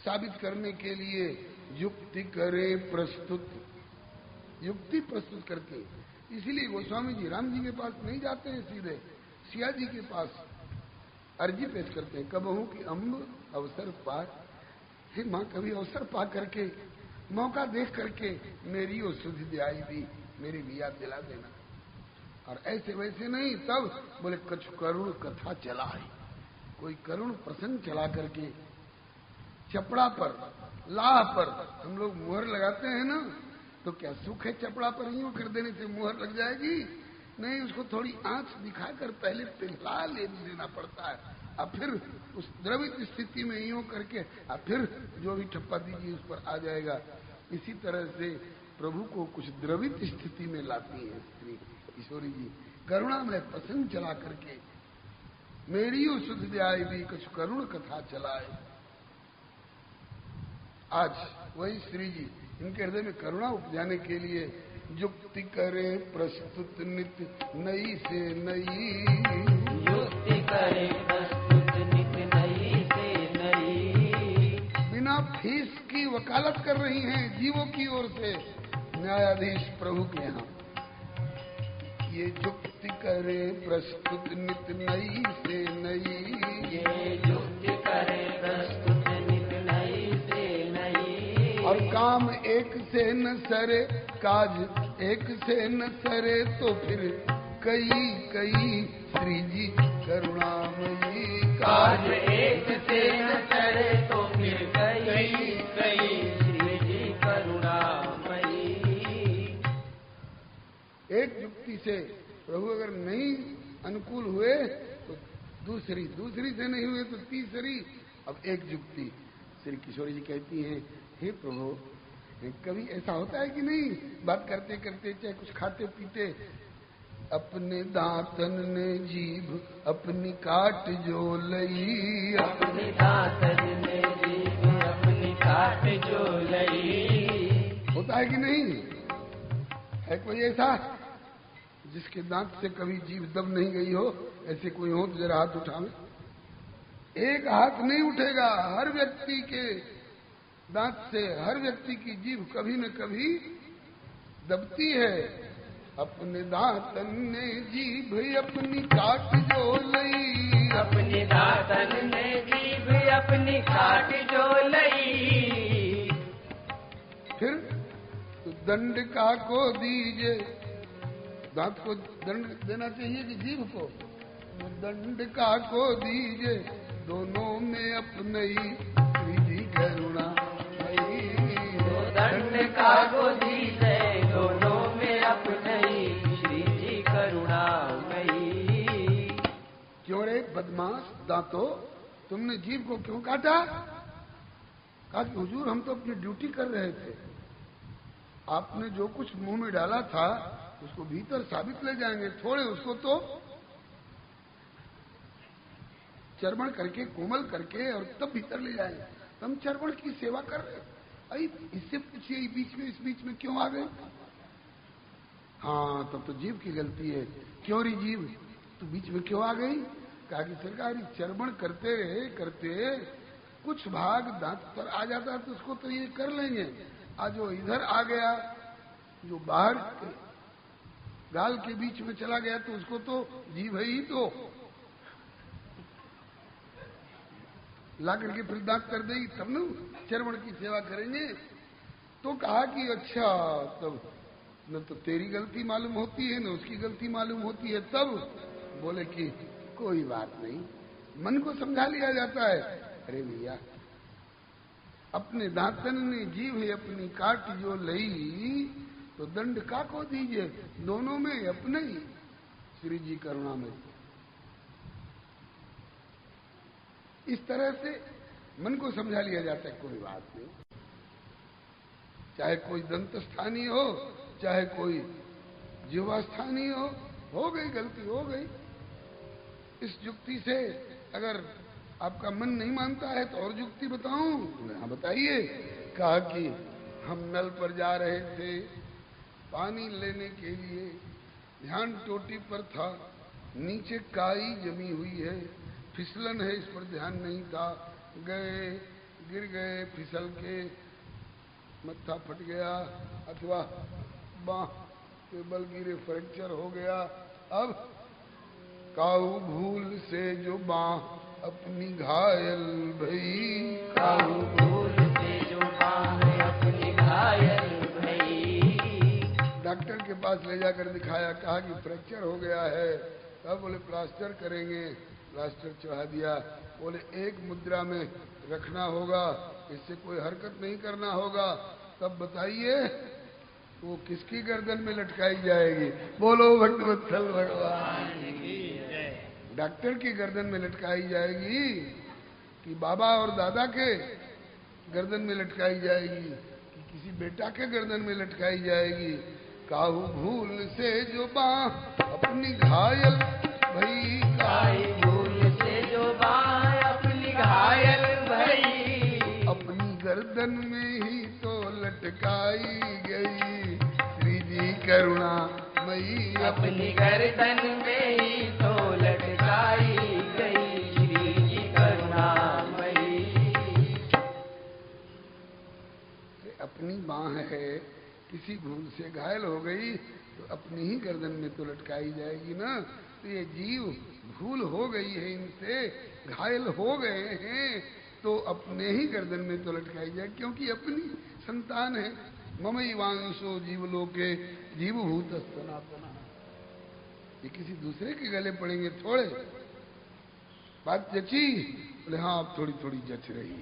साबित करने के लिए युक्ति करे प्रस्तुत, युक्ति प्रस्तुत करके। इसीलिए गोस्वामी जी राम जी के पास नहीं जाते हैं, सीधे सिया जी के पास अर्जी पेश करते हैं। कबहू कि अम्ब अवसर पार, हे माँ कभी अवसर पा करके, मौका देख करके मेरी वो सुधि दिलाई दी, मेरी भी याद दिला देना। और ऐसे वैसे नहीं, तब बोले कछु करुण कथा चलाए, कोई करुण प्रसंग चला करके। चपड़ा पर, लाह पर हम लोग मुहर लगाते हैं ना, तो क्या सुख है चपड़ा पर यूं कर देने से मुहर लग जाएगी? नहीं, उसको थोड़ी आंच दिखाकर पहले पिघला लेना पड़ता है, और फिर उस द्रवित स्थिति में यूं करके, और फिर जो भी ठप्पा दीजिए उस पर आ जाएगा। इसी तरह से प्रभु को कुछ द्रवित स्थिति में लाती है स्त्री किशोरी जी, करुणा में प्रसंग चला करके। मेरी सुध दियाई भी कुछ करुण कथा चलाए। आज वही श्री जी इनके हृदय में करुणा उपजाने के लिए युक्ति करे प्रस्तुत नित्य नई से नई, युक्ति करे प्रस्तुत नित्य नई से नई। बिना फीस की वकालत कर रही हैं जीवों की ओर से न्यायाधीश प्रभु के यहाँ। ये युक्ति करे प्रस्तुत नित्य नई से नई, ये युक्ति करे प्रस्तुत नित्य नई से नई। और काम एक से न सरे, काज एक से न सरे, तो फिर कई कई श्री जी करुणामयी। काज एक से न सरे, तो फिर कई कई श्री जी करुणामयी। एक युक्ति से प्रभु अगर नहीं अनुकूल हुए तो दूसरी, दूसरी से नहीं हुए तो तीसरी, अब एक युक्ति। श्री किशोरी जी कहती हैं, हे प्रभु कभी ऐसा होता है कि नहीं, बात करते करते चाहे कुछ खाते पीते, अपने दांतन ने जीभ अपनी काट जो लई, अपने दांतन ने जीभ अपनी काट जो लई। होता है कि नहीं? है कोई ऐसा जिसके दांत से कभी जीभ दब नहीं गई हो? ऐसे कोई हो तो जरा हाथ उठावे। एक हाथ नहीं उठेगा। हर व्यक्ति के दांत से हर व्यक्ति की जीभ कभी न कभी दबती है। अपने दांतन ने जीभ अपनी काट जो लई, अपने दांतन ने जीभ अपनी काट जो लई। फिर तो दंड का को दीजिए, दांत को दंड देना चाहिए कि जीभ को? तो दंड का को दीजिए, दोनों में अपने ही श्री जी करुणा मई। दंड का को दीजिए, दोनों में अपने ही श्री जी करुणामयी। क्यों रे बदमाश दांतो, तुमने जीभ को क्यों काटा? कहा कि हुजूर हम तो अपनी ड्यूटी कर रहे थे, आपने जो कुछ मुंह में डाला था उसको भीतर साबित ले जाएंगे, थोड़े उसको तो चर्वण करके कोमल करके और तब भीतर ले जाएंगे। हम चर्वण की सेवा कर रहे। अरे इससे पूछिए इस बीच में क्यों आ गए? हाँ तब तो जीभ की गलती है। क्यों री जीभ तो बीच में क्यों आ गई? कहा कि सरकार चर्वण करते रहे करते कुछ भाग दांत पर आ जाता तो उसको तो ये कर लेंगे, आज वो इधर आ गया जो बाहर गाल के बीच में चला गया तो उसको तो जीभ ही तो ला करके फिर दांत कर देगी, तब न चर्वण की सेवा करेंगे। तो कहा कि अच्छा तब न तो तेरी गलती मालूम होती है न उसकी गलती मालूम होती है। तब बोले कि कोई बात नहीं, मन को समझा लिया जाता है। अरे भैया अपने दांतन ने जीभ अपनी काट जो लई, तो दंड का को दीजिए, दोनों में अपने ही श्री जी करुणा में। इस तरह से मन को समझा लिया जाता है, कोई बात नहीं। चाहे कोई दंत स्थानीय हो, चाहे कोई जीवा स्थानीय हो गई गलती हो गई। इस युक्ति से अगर आपका मन नहीं मानता है तो और युक्ति बताऊं? हाँ बताइए। कहा कि हम नल पर जा रहे थे पानी लेने के लिए, ध्यान टोटी पर था, नीचे काई जमी हुई है, फिसलन है, इस पर ध्यान नहीं था, गए गिर गए, फिसल के मत्था फट गया, अथवा बांह के बल गिरे, फ्रैक्चर हो गया। अब काऊ भूल से जो बांह अपनी घायल भई, काऊ भूल से जो बांह अपनी घायल भई। डॉक्टर के पास ले जाकर दिखाया, कहा कि फ्रैक्चर हो गया है। तब बोले प्लास्टर करेंगे, प्लास्टर चढ़ा दिया। बोले एक मुद्रा में रखना होगा, इससे कोई हरकत नहीं करना होगा। तब बताइए वो किसकी गर्दन में लटकाई जाएगी? बोलो भक्तवत्सल भगवान की जय। डॉक्टर की गर्दन में लटकाई जाएगी कि बाबा और दादा के गर्दन में लटकाई जाएगी कि किसी बेटा के गर्दन में लटकाई जाएगी? काहू भूल से जो बांह अपनी घायल भई, काई भूल से जो बांह अपनी घायल भई, अपनी गर्दन में ही तो लटकाई गई। श्री जी करुणा मई, अपनी गर्दन में ही तो लटकाई गई। श्री जी करुणा मई। अपनी बांह है, किसी भूल से घायल हो गई तो अपनी ही गर्दन में तो लटकाई जाएगी ना। तो ये जीव भूल हो गई है, इनसे घायल हो गए हैं, तो अपने ही गर्दन में तो लटकाई जाए, क्योंकि अपनी संतान है। ममई वांशो जीवलोके जीवभूत सनातना। ये किसी दूसरे के गले पड़ेंगे थोड़े। बात जची? बोले हाँ, अब थोड़ी थोड़ी जच रही।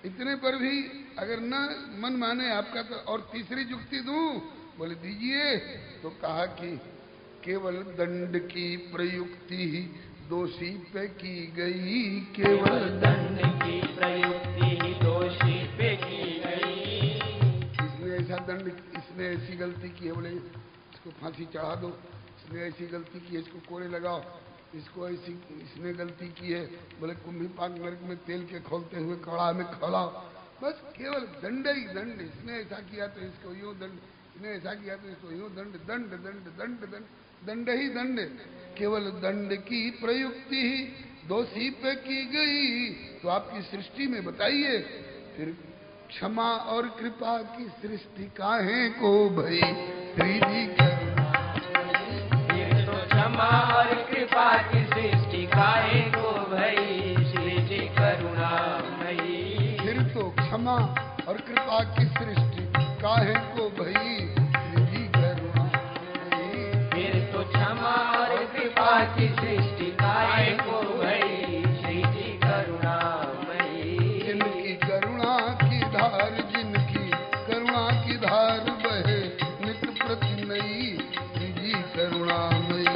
इतने पर भी अगर न मन माने आपका तो और तीसरी जुक्ति दूं? बोले दीजिए। तो कहा कि केवल दंड की प्रयुक्ति ही दोषी पे की गई, केवल दंड की प्रयुक्ति ही दोषी पे की गई। इसने ऐसा दंड, इसने ऐसी गलती की है, बोले इसको फांसी चढ़ा दो। इसने ऐसी गलती की है, इसको कोड़े लगाओ। इसको ऐसी, इसने गलती की है, बोले कुंभी पाक नरक में तेल के खोलते हुए कड़ा में खौलाओ। बस केवल दंड ही दंड। इसने ऐसा किया तो इसको यूं दंड, इसने ऐसा किया तो इसको यूं दंड, दंड दंड दंड दंड, दंड ही दंड। केवल दंड की प्रयुक्ति ही दोषी पे की गई। तो आपकी सृष्टि में बताइए फिर क्षमा और कृपा की सृष्टि काहे को भई? श्री जी क्षमा और कृपा की सृष्टि काहे को भई? श्री जी करुणामयी। फिर तो क्षमा और कृपा की सृष्टि काहे को भई? श्री जी करुणामयी। फिर तो क्षमा और कृपा की सृष्टि काहे को भई? श्री जी करुणामयी। जिनकी करुणा की धार, जिनकी करुणा की धार बहे नित प्रति नई। श्री जी करुणामयी।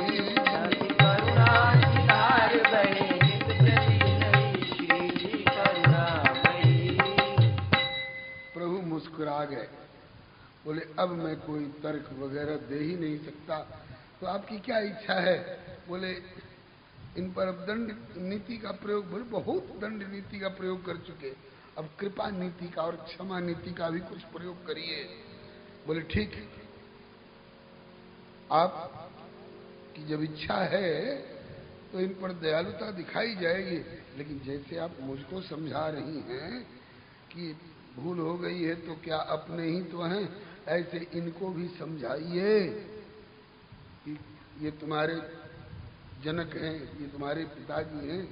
मुस्कुरा गए। बोले अब मैं कोई तर्क वगैरह दे ही नहीं सकता, तो आपकी क्या इच्छा है? बोले इन पर अब दंड नीति का प्रयोग, बोले बहुत दंड नीति का प्रयोग कर चुके, अब कृपा नीति का और क्षमा नीति का भी कुछ प्रयोग करिए। बोले ठीक, आप की जब इच्छा है तो इन पर दयालुता दिखाई जाएगी, लेकिन जैसे आप मुझको समझा रही हैं कि भूल हो गई है तो क्या अपने ही तो हैं, ऐसे इनको भी समझाइए कि ये तुम्हारे जनक हैं, ये तुम्हारे पिताजी हैं,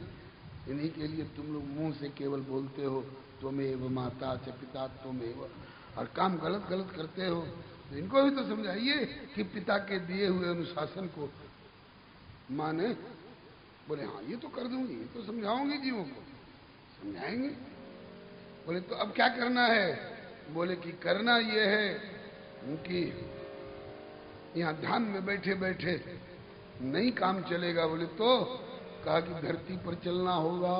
इन्हीं के लिए तुम लोग मुंह से केवल बोलते हो त्वमेव माता च पिता त्वमेव, और काम गलत गलत करते हो। तो इनको भी तो समझाइए कि पिता के दिए हुए अनुशासन को माने। बोले हाँ ये तो कर दूंगी, ये तो समझाऊंगी जीवों को, समझाएंगे। बोले तो अब क्या करना है? बोले कि करना ये है कि यहाँ ध्यान में बैठे बैठे नहीं काम चलेगा। बोले तो कहा कि धरती पर चलना होगा,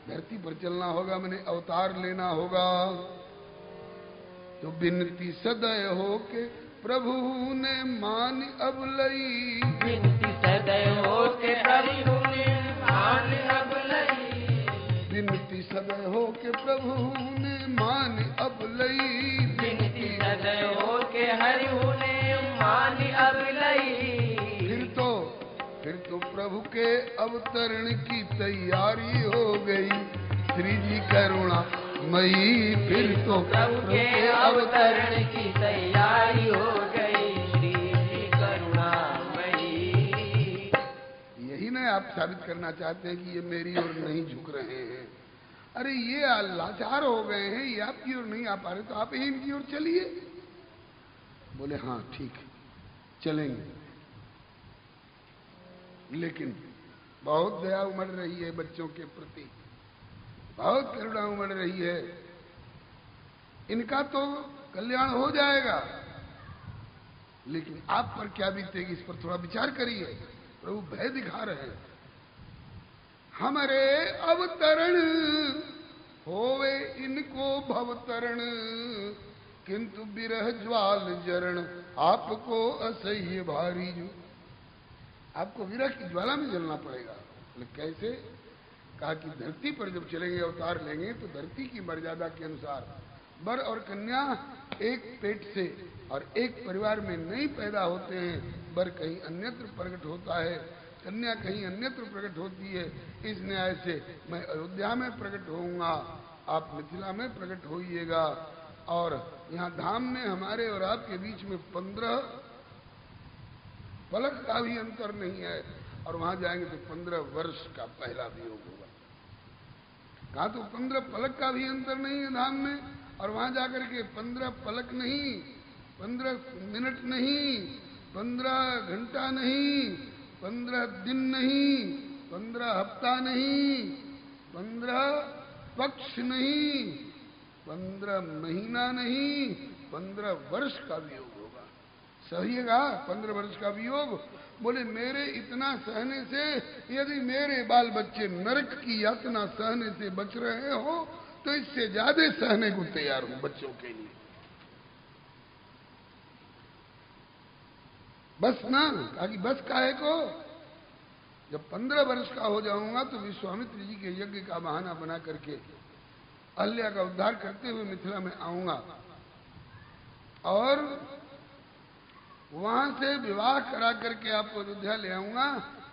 धरती पर चलना होगा, मैंने अवतार लेना होगा। तो बिनती सदैव हो के प्रभु ने मान अब लई, बिनती सदैव हो के प्रभु ने मान अब लई, बिनती सदैव हो के प्रभु ने मान अब लई, बिनती सदैव हो के हरि ने मान अब लई। फिर तो तो प्रभु के अवतरण की तैयारी हो गई। श्री जी करुणा मई, फिर तो प्रभु के अवतरण की तैयारी हो गई। श्री जी करुणामयी। यही ना आप साबित करना चाहते हैं कि ये मेरी ओर नहीं झुक रहे हैं। अरे ये लाचार हो गए हैं, ये आपकी ओर नहीं आ पा रहे, तो आप ही इनकी ओर चलिए। बोले हाँ ठीक है चलेंगे, लेकिन बहुत दया उमड़ रही है बच्चों के प्रति, बहुत करुणा उमड़ रही है, इनका तो कल्याण हो जाएगा, लेकिन आप पर क्या बीतेगी इस पर थोड़ा विचार करिए। प्रभु भय दिखा रहे हैं। हमारे अवतरण होवे इनको भवतरण, किंतु बिरह ज्वाल जरण आपको असह्य भारी जो। आपको विरह की ज्वाला में जलना पड़ेगा। बोले कैसे? कहा कि धरती पर जब चलेंगे, अवतार लेंगे, तो धरती की मर्यादा के अनुसार वर और कन्या एक पेट से और एक परिवार में नहीं पैदा होते हैं। वर कहीं अन्यत्र प्रकट होता है, कन्या कहीं अन्यत्र प्रकट होती है। इस न्याय से मैं अयोध्या में प्रकट होऊंगा, आप मिथिला में प्रकट होइएगा, और यहाँ धाम में हमारे और आपके बीच में 15 पलक का भी अंतर नहीं है, और वहां जाएंगे तो 15 वर्ष का पहला वियोग होगा। कहा तो 15 पलक का भी अंतर नहीं है धाम में, और वहां जाकर के 15 पलक नहीं, 15 मिनट नहीं, 15 घंटा नहीं, 15 दिन नहीं, 15 हफ्ता नहीं, 15 पक्ष नहीं, 15 महीना नहीं, 15 वर्ष का वियोग होगा। सहिएगा 15 वर्ष का वियोग। बोले मेरे इतना सहने से यदि मेरे बाल बच्चे नरक की यातना सहने से बच रहे हो, तो इससे ज्यादा सहने को तैयार हूं बच्चों के लिए। बस ना, ताकि बस काहे को। जब 15 वर्ष का हो जाऊंगा तो विश्वामित्र जी के यज्ञ का बहाना बना करके अहल्या का उद्धार करते हुए मिथिला में आऊंगा, और वहां से विवाह करा करके आपको अयोध्या ले आऊंगा,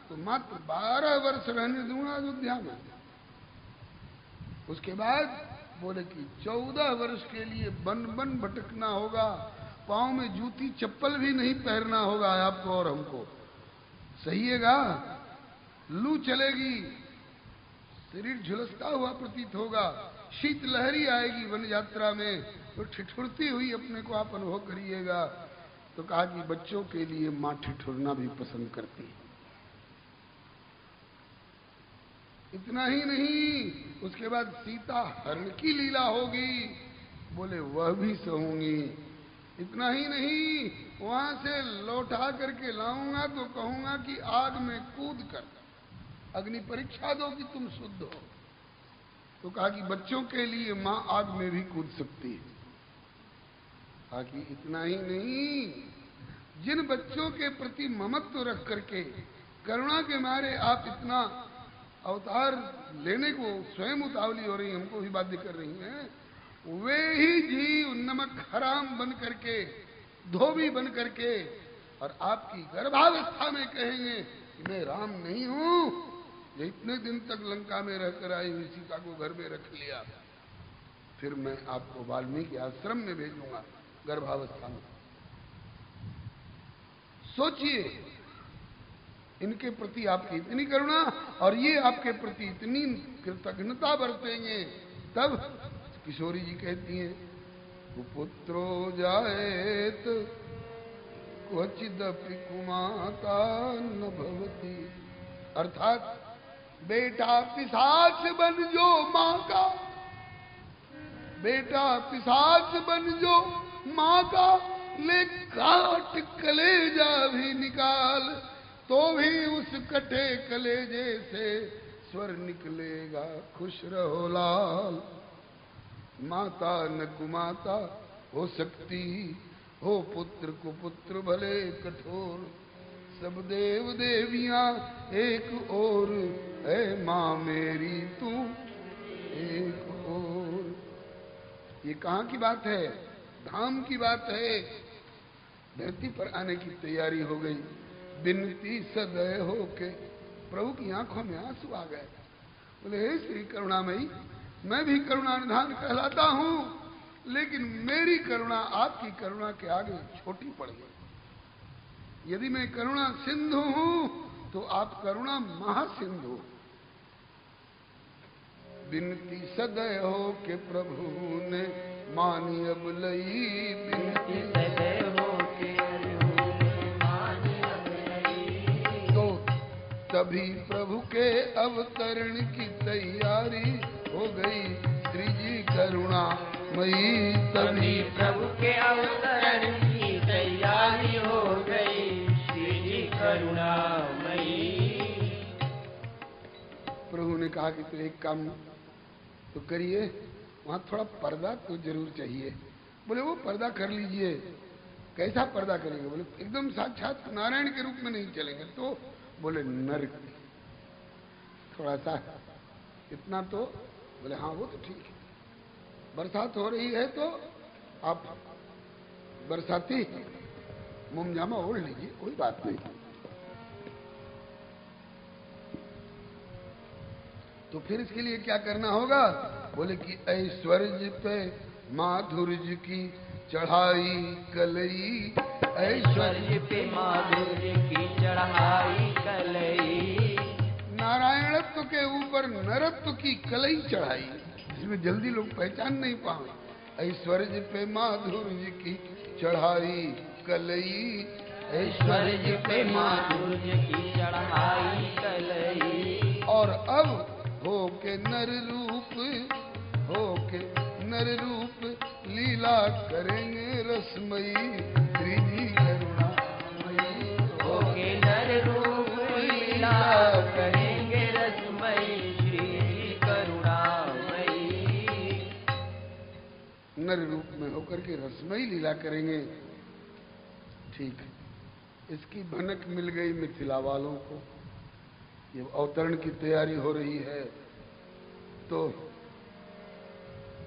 तो मात्र 12 वर्ष रहने दूंगा अयोध्या में। उसके बाद बोले कि 14 वर्ष के लिए बन बन भटकना होगा, पांव में जूती चप्पल भी नहीं पहनना होगा आपको और हमको। सहीएगा? लू चलेगी, शरीर झुलसता हुआ प्रतीत होगा, शीत लहरी आएगी वन यात्रा में, तो ठिठुरती हुई अपने को आप अनुभव करिएगा। तो कहा कि बच्चों के लिए मां ठिठुरना भी पसंद करती है। इतना ही नहीं, उसके बाद सीता हरण की लीला होगी। बोले वह भी सहूंगी। इतना ही नहीं, वहां से लौटा करके लाऊंगा तो कहूंगा कि आग में कूद कर अग्नि परीक्षा दो कि तुम शुद्ध हो। तो कहा कि बच्चों के लिए मां आग में भी कूद सकती है। कहा कि इतना ही नहीं, जिन बच्चों के प्रति ममत्व रख करके करुणा के मारे आप इतना अवतार लेने को स्वयं उतावली हो रही, हमको भी बाध्य कर रही हैं, वे ही जीव नमक हराम बन करके, धोबी बन करके, और आपकी गर्भावस्था में कहेंगे कि मैं राम नहीं हूं। ये इतने दिन तक लंका में रहकर आई हुई सीता को घर में रख लिया, फिर मैं आपको वाल्मीकि आश्रम में भेजूंगा गर्भावस्था में। सोचिए, इनके प्रति आपकी इतनी करुणा, और ये आपके प्रति इतनी कृतज्ञता बरतेंगे। तब किशोरी जी कहती हैं, कुपुत्रो जायेत क्वचिदपि कुमाता न भवति। अर्थात बेटा पिशाच बन जो मां का, बेटा पिशाच बन जो मां का, ले काट कलेजा भी निकाल, तो भी उस कटे कलेजे से स्वर निकलेगा, खुश रहो लाल। माता न कुमाता हो सकती, हो पुत्र कुपुत्र भले कठोर, सब देव देवियां एक और, है मां मेरी तू एक और। ये कहाँ की बात है? धाम की बात है। धरती पर आने की तैयारी हो गई। बिनती सदय हो के प्रभु की आंखों में आंसू आ गए। बोले हे श्री करुणामयी, मैं भी करुणा निधान कहलाता हूं, लेकिन मेरी करुणा आपकी करुणा के आगे छोटी पड़ गई। यदि मैं करुणा सिंधु हूं तो आप करुणा महासिंधु। बिनती सदै हो के प्रभु ने मानी अब लई, बिनती सदै हो के प्रभु ने मानी अब लई। तो तभी प्रभु के अवतरण की तैयारी हो गई श्री जी करुणामयी। तभी प्रभु के अवतरण की तैयारी हो गई श्री जी करुणामयी। प्रभु ने कहा कि तो एक काम तो करिए, वहां थोड़ा पर्दा तो जरूर चाहिए। बोले वो पर्दा कर लीजिए। कैसा पर्दा करेंगे? बोले एकदम साक्षात नारायण के रूप में नहीं चलेंगे। तो बोले नरक थोड़ा सा इतना तो। बोले हाँ वो तो ठीक है, बरसात हो रही है तो आप बरसाती मुमजामा ओढ़ लीजिए, कोई बात नहीं। तो फिर इसके लिए क्या करना होगा? बोले कि ऐश्वर्य पे माधुर्य की चढ़ाई कलई, ऐश्वर्य पे माधुर्य की चढ़ाई कलई। नारायणत्व के ऊपर नरत्व की कलई चढ़ाई, इसमें जल्दी लोग पहचान नहीं पाए। ऐश्वर्य पे माधुर्य की चढ़ाई कलई, ऐश्वर्य पे माधुर्य की चढ़ाई कलई। और अब हो के नर रूप लीला करेंगे रसमयी श्री जी करुणामयी। हो के नर रूप लीला करेंगे रसमयी श्री जी करुणामयी। नर रूप में होकर के रसमयी लीला करेंगे। ठीक, इसकी भनक मिल गई मिथिला वालों को। ये अवतरण की तैयारी हो रही है। तो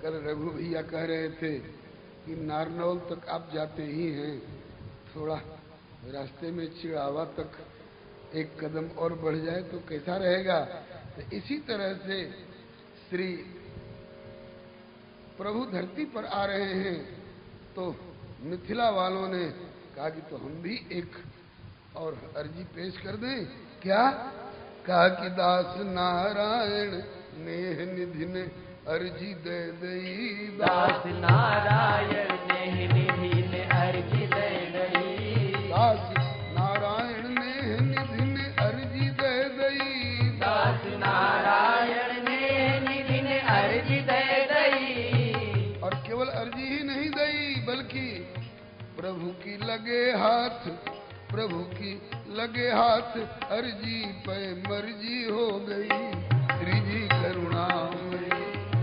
कल रघु भैया कह रहे थे कि नारनौल तक आप जाते ही हैं, थोड़ा रास्ते में चिड़ावा तक एक कदम और बढ़ जाए तो कैसा रहेगा। तो इसी तरह से श्री प्रभु धरती पर आ रहे हैं। तो मिथिला वालों ने कहा कि तो हम भी एक और अर्जी पेश कर दें। क्या? कहा कि दास नारायण नेह निधि ने अर्जी दे दई। दास नारायण नेह निधि ने अर्जी दे दई। दास नारायण नेह निधि ने अर्जी दे दई। दास नारायण नेह निधि ने अर्जी दे दई। और केवल अर्जी ही नहीं दई, बल्कि प्रभु की लगे हाथ, प्रभु की लगे हाथ अर्जी पे मर्जी हो गई श्री जी करुणामयी।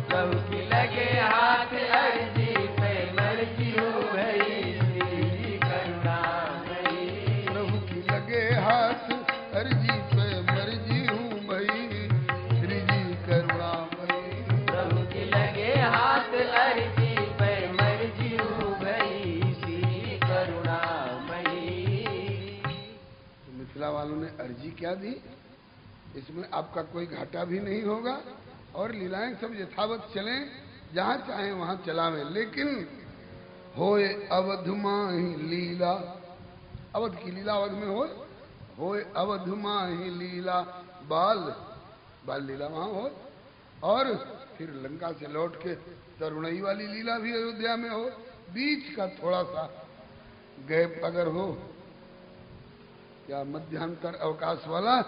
प्रभु की लगे हाथ अर्जी पे मर्जी हो गई श्री जी करुणामयी। प्रभु की लगे हाथ अर्जी पे मर्जी हूँ भई श्री जी करुणामयी। प्रभु की लगे हाथ अर्जी पे मर्जी हो गई श्री जी करुणामयी। मिथिला वालों ने अर्जी क्या दी? इसमें आपका कोई घाटा भी नहीं होगा और लीलाएं सब यथावत चलें, जहां चाहे वहां चलावें। लेकिन होए अवध माही लीला, अवध की लीला अवध में होए अवध माही लीला, बाल लीला वहां हो, और फिर लंका से लौट के तरुणई वाली लीला भी अयोध्या में हो। बीच का थोड़ा सा गैप अगर हो, क्या मध्यांतर अवकाश वाला,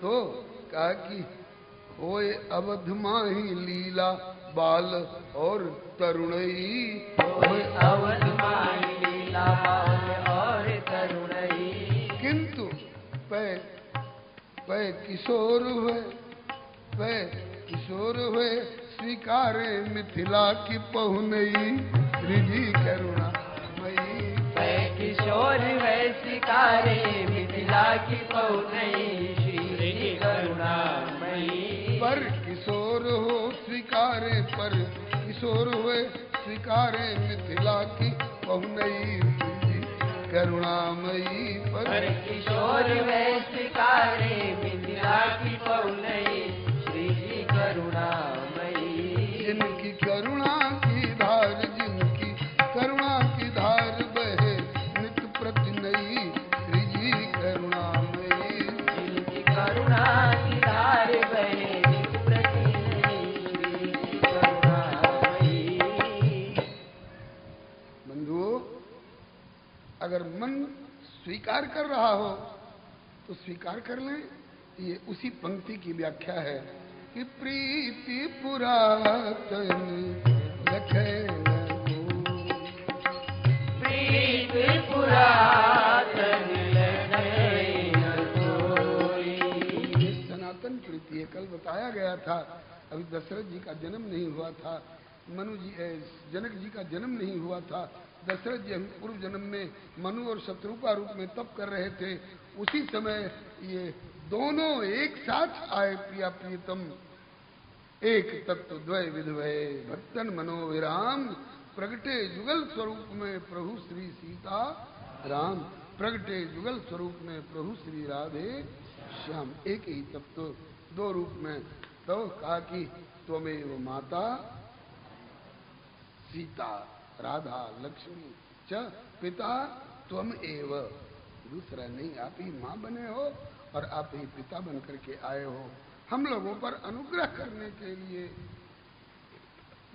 तो कहा कि होए अवध माही लीला बाल और तरुणई। होए अवध माही लीला बाल और तरुणई। किंतु पै किशोर हुए स्वीकारे मिथिला की पहुनई श्री जी करुणामयी। पै किशोर है स्वीकारे मिथिला की पहुनई श्री जी करुणामयी। पर किशोर हो स्वीकारे, पर किशोर हुए स्वीकारे मिथिला की पहुनई श्री जी करुणामयी। पर किशोर है स्वीकारे मिथिला की पौनई श्री जी करुणामयी। जिनकी करुणा की धार, जिनकी करुणा की धार बहे नित प्रति नई श्री जी करुणामयी। जिनकी करुणा की धार बहे नित प्रति नई श्री जी करुणामयी। बंधुओं, अगर मन स्वीकार कर रहा हो तो स्वीकार कर लें। ये उसी पंक्ति की व्याख्या है कि प्रीति पुरातन लखे न कोई। प्रीति पुरातन लखे न कोई। ये सनातन प्रीति है। कल बताया गया था, अभी दशरथ जी का जन्म नहीं हुआ था, जनक जी का जन्म नहीं हुआ था। दशरथ जी पूर्व जन्म में मनु और शत्रुपा रूप में तप कर रहे थे। उसी समय ये दोनों एक साथ आए, प्रिया प्रियतम एक तत्व द्वय विधवय भक्तन मनोविराम, प्रगटे जुगल स्वरूप में प्रभु श्री सीता राम। प्रगटे जुगल स्वरूप में प्रभु श्री राधे श्याम। एक ही तत्व दो रूप में। तो कहा कि त्वमेव माता सीता राधा लक्ष्मी च पिता त्वम एव। दूसरा नहीं, आप ही माँ बने हो और आप ही पिता बन करके आए हो। हम लोगों पर अनुग्रह करने के लिए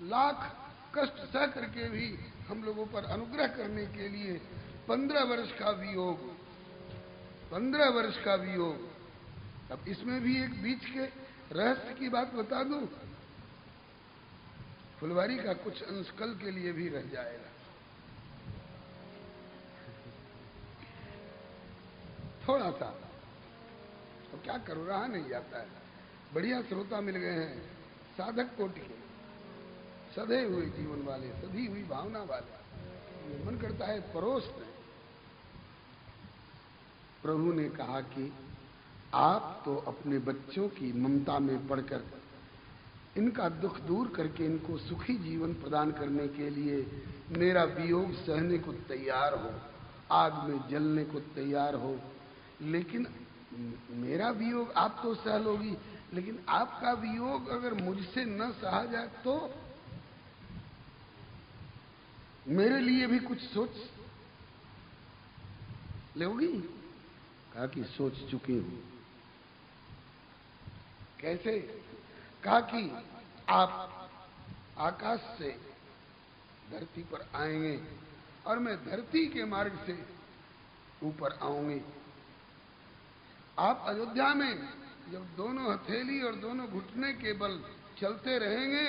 लाख कष्ट सह करके भी हम लोगों पर अनुग्रह करने के लिए 15 वर्ष का वियोग, 15 वर्ष का वियोग। अब इसमें भी एक बीच के रहस्य की बात बता दूं। फुलवारी का कुछ अंश कल के लिए भी रह जाएगा। थोड़ा सा तो क्या करो, रहा नहीं जाता है। बढ़िया श्रोता मिल गए हैं, साधक कोटि के, सधे हुए जीवन वाले, सधी हुई भावना वाले। मन करता है परोस में। प्रभु ने कहा कि आप तो अपने बच्चों की ममता में पड़कर इनका दुख दूर करके इनको सुखी जीवन प्रदान करने के लिए मेरा वियोग सहने को तैयार हो, आग में जलने को तैयार हो। लेकिन मेरा वियोग आप तो सह लोगी, लेकिन आपका वियोग अगर मुझसे न सहा जाए तो मेरे लिए भी कुछ सोच लोगी। कहा कि सोच चुकी हूं। कैसे? कहा कि आप आकाश से धरती पर आएंगे और मैं धरती के मार्ग से ऊपर आऊंगी। आप अयोध्या में जब दोनों हथेली और दोनों घुटने के बल चलते रहेंगे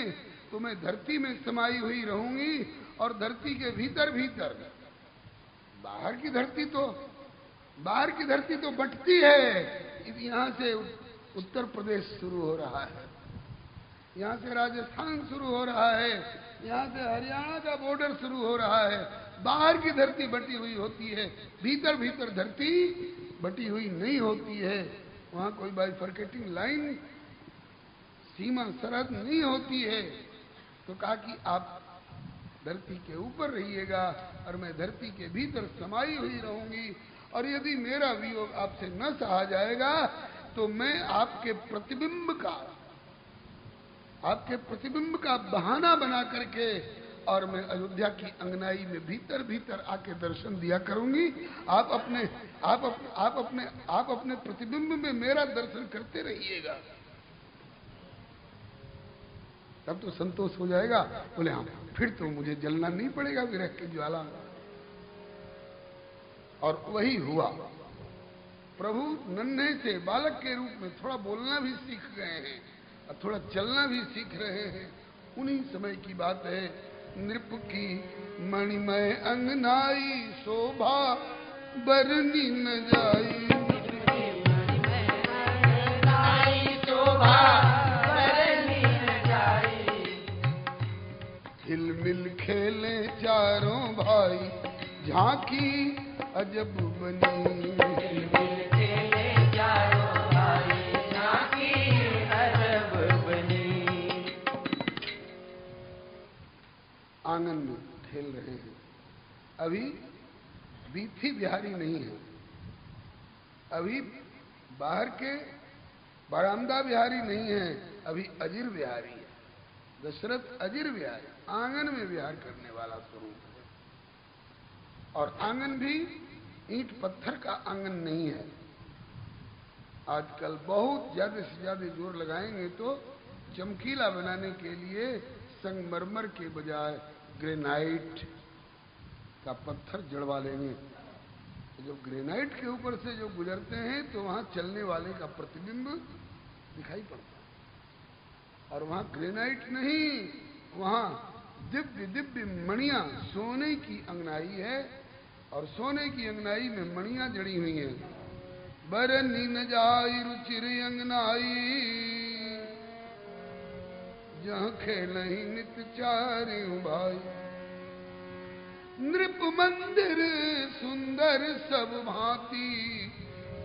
तो मैं धरती में समाई हुई रहूंगी और धरती के भीतर भीतर बाहर की धरती तो बंटती है। यहां से उत्तर प्रदेश शुरू हो रहा है, यहाँ से राजस्थान शुरू हो रहा है, यहाँ से हरियाणा का बॉर्डर शुरू हो रहा है। बाहर की धरती बटी हुई होती है, भीतर भीतर धरती बटी हुई नहीं होती है। वहाँ कोई बाइफरकेटिंग लाइन, सीमा सरहद नहीं होती है। तो कहा कि आप धरती के ऊपर रहिएगा और मैं धरती के भीतर समाई हुई रहूंगी। और यदि मेरा वियोग आपसे न सहा जाएगा तो मैं आपके प्रतिबिंब का बहाना बना करके और मैं अयोध्या की अंगनाई में भीतर भीतर आके दर्शन दिया करूंगी। आप अपने प्रतिबिंब में मेरा दर्शन करते रहिएगा, तब तो संतोष हो जाएगा। बोले हाँ, फिर तो मुझे जलना नहीं पड़ेगा विरह की ज्वाला। और वही हुआ। प्रभु नन्हे से बालक के रूप में थोड़ा बोलना भी सीख गए हैं और थोड़ा चलना भी सीख रहे हैं। उन्हीं समय की बात है। नृप की मणिमय अंगनाई शोभा बरनी न जाई। हिलमिल खेले चारों भाई झांकी अजब बनी। हिलमिल खेले चारों भाई झांकी अजब बनी। आंगन में खेल रहे हैं। अभी बीथी बिहारी नहीं है, अभी बाहर के बरामदा बिहारी नहीं है, अभी अजिर बिहारी है। दशरथ अजिर बिहारी, आंगन में विहार करने वाला स्वरूप है। और आंगन भी ईंट पत्थर का आंगन नहीं है। आजकल बहुत ज्यादा से ज्यादा जोर लगाएंगे तो चमकीला बनाने के लिए संगमरमर के बजाय ग्रेनाइट का पत्थर जड़वा लेंगे। तो जब ग्रेनाइट के ऊपर से जो गुजरते हैं तो वहां चलने वाले का प्रतिबिंब दिखाई पड़ता है। और वहां ग्रेनाइट नहीं, वहां दिव्य दिव्य मणियां, सोने की अंगनाई है और सोने की अंगनाई में मणियां जड़ी हुई हैं। बरनी न जाई रुचिर अंगनाई, जहां खेलही नित चारियों भाई। नृप मंदिर सुंदर सब भांति,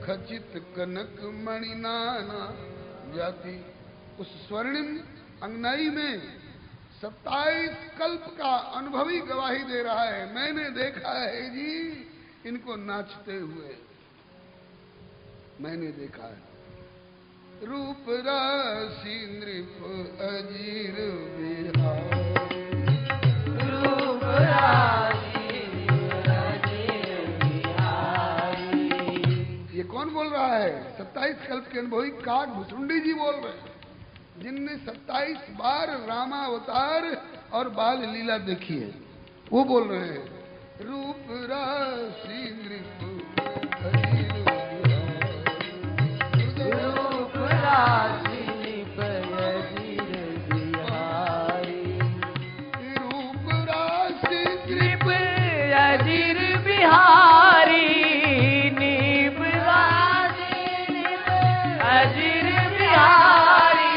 खचित कनक मणि नाना जाति। उस स्वर्णिम अंगनाई में 27 कल्प का अनुभवी गवाही दे रहा है। मैंने देखा है जी इनको नाचते हुए, मैंने देखा है। रूप राशि नृप अजीर बिहार, रूप राशि अजीर बिहारी। ये कौन बोल रहा है? 27 कल्प के अनुभवी काग भुसुंडी जी बोल रहे हैं, जिनने 27 बार रामावतार और बाल लीला देखी है। वो बोल रहे हैं रूप राशि नृप अजीर रूप राशि नृप अजीर बिहारी, रूप राशि नृप अजीर बिहारी, नृप राशि नृप अजीर बिहारी।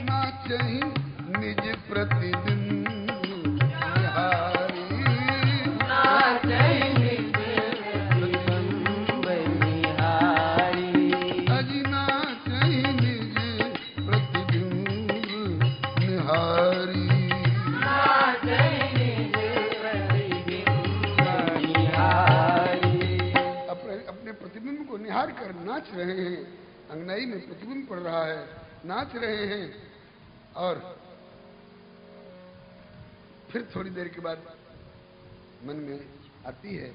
नाचहि निज प्रतिबिंब बिहारी, नाचहि निज प्रतिबिंब बिहारी, अजी नाचहि निज प्रतिबिंब निहारी, नाचहि निज प्रतिबिंब निहारी। अपने प्रतिबिंब को निहार कर नाच रहे हैं। अंगनाई में प्रतिबिंब पड़ रहा है, नाच रहे हैं। और फिर थोड़ी देर के बाद मन में आती है,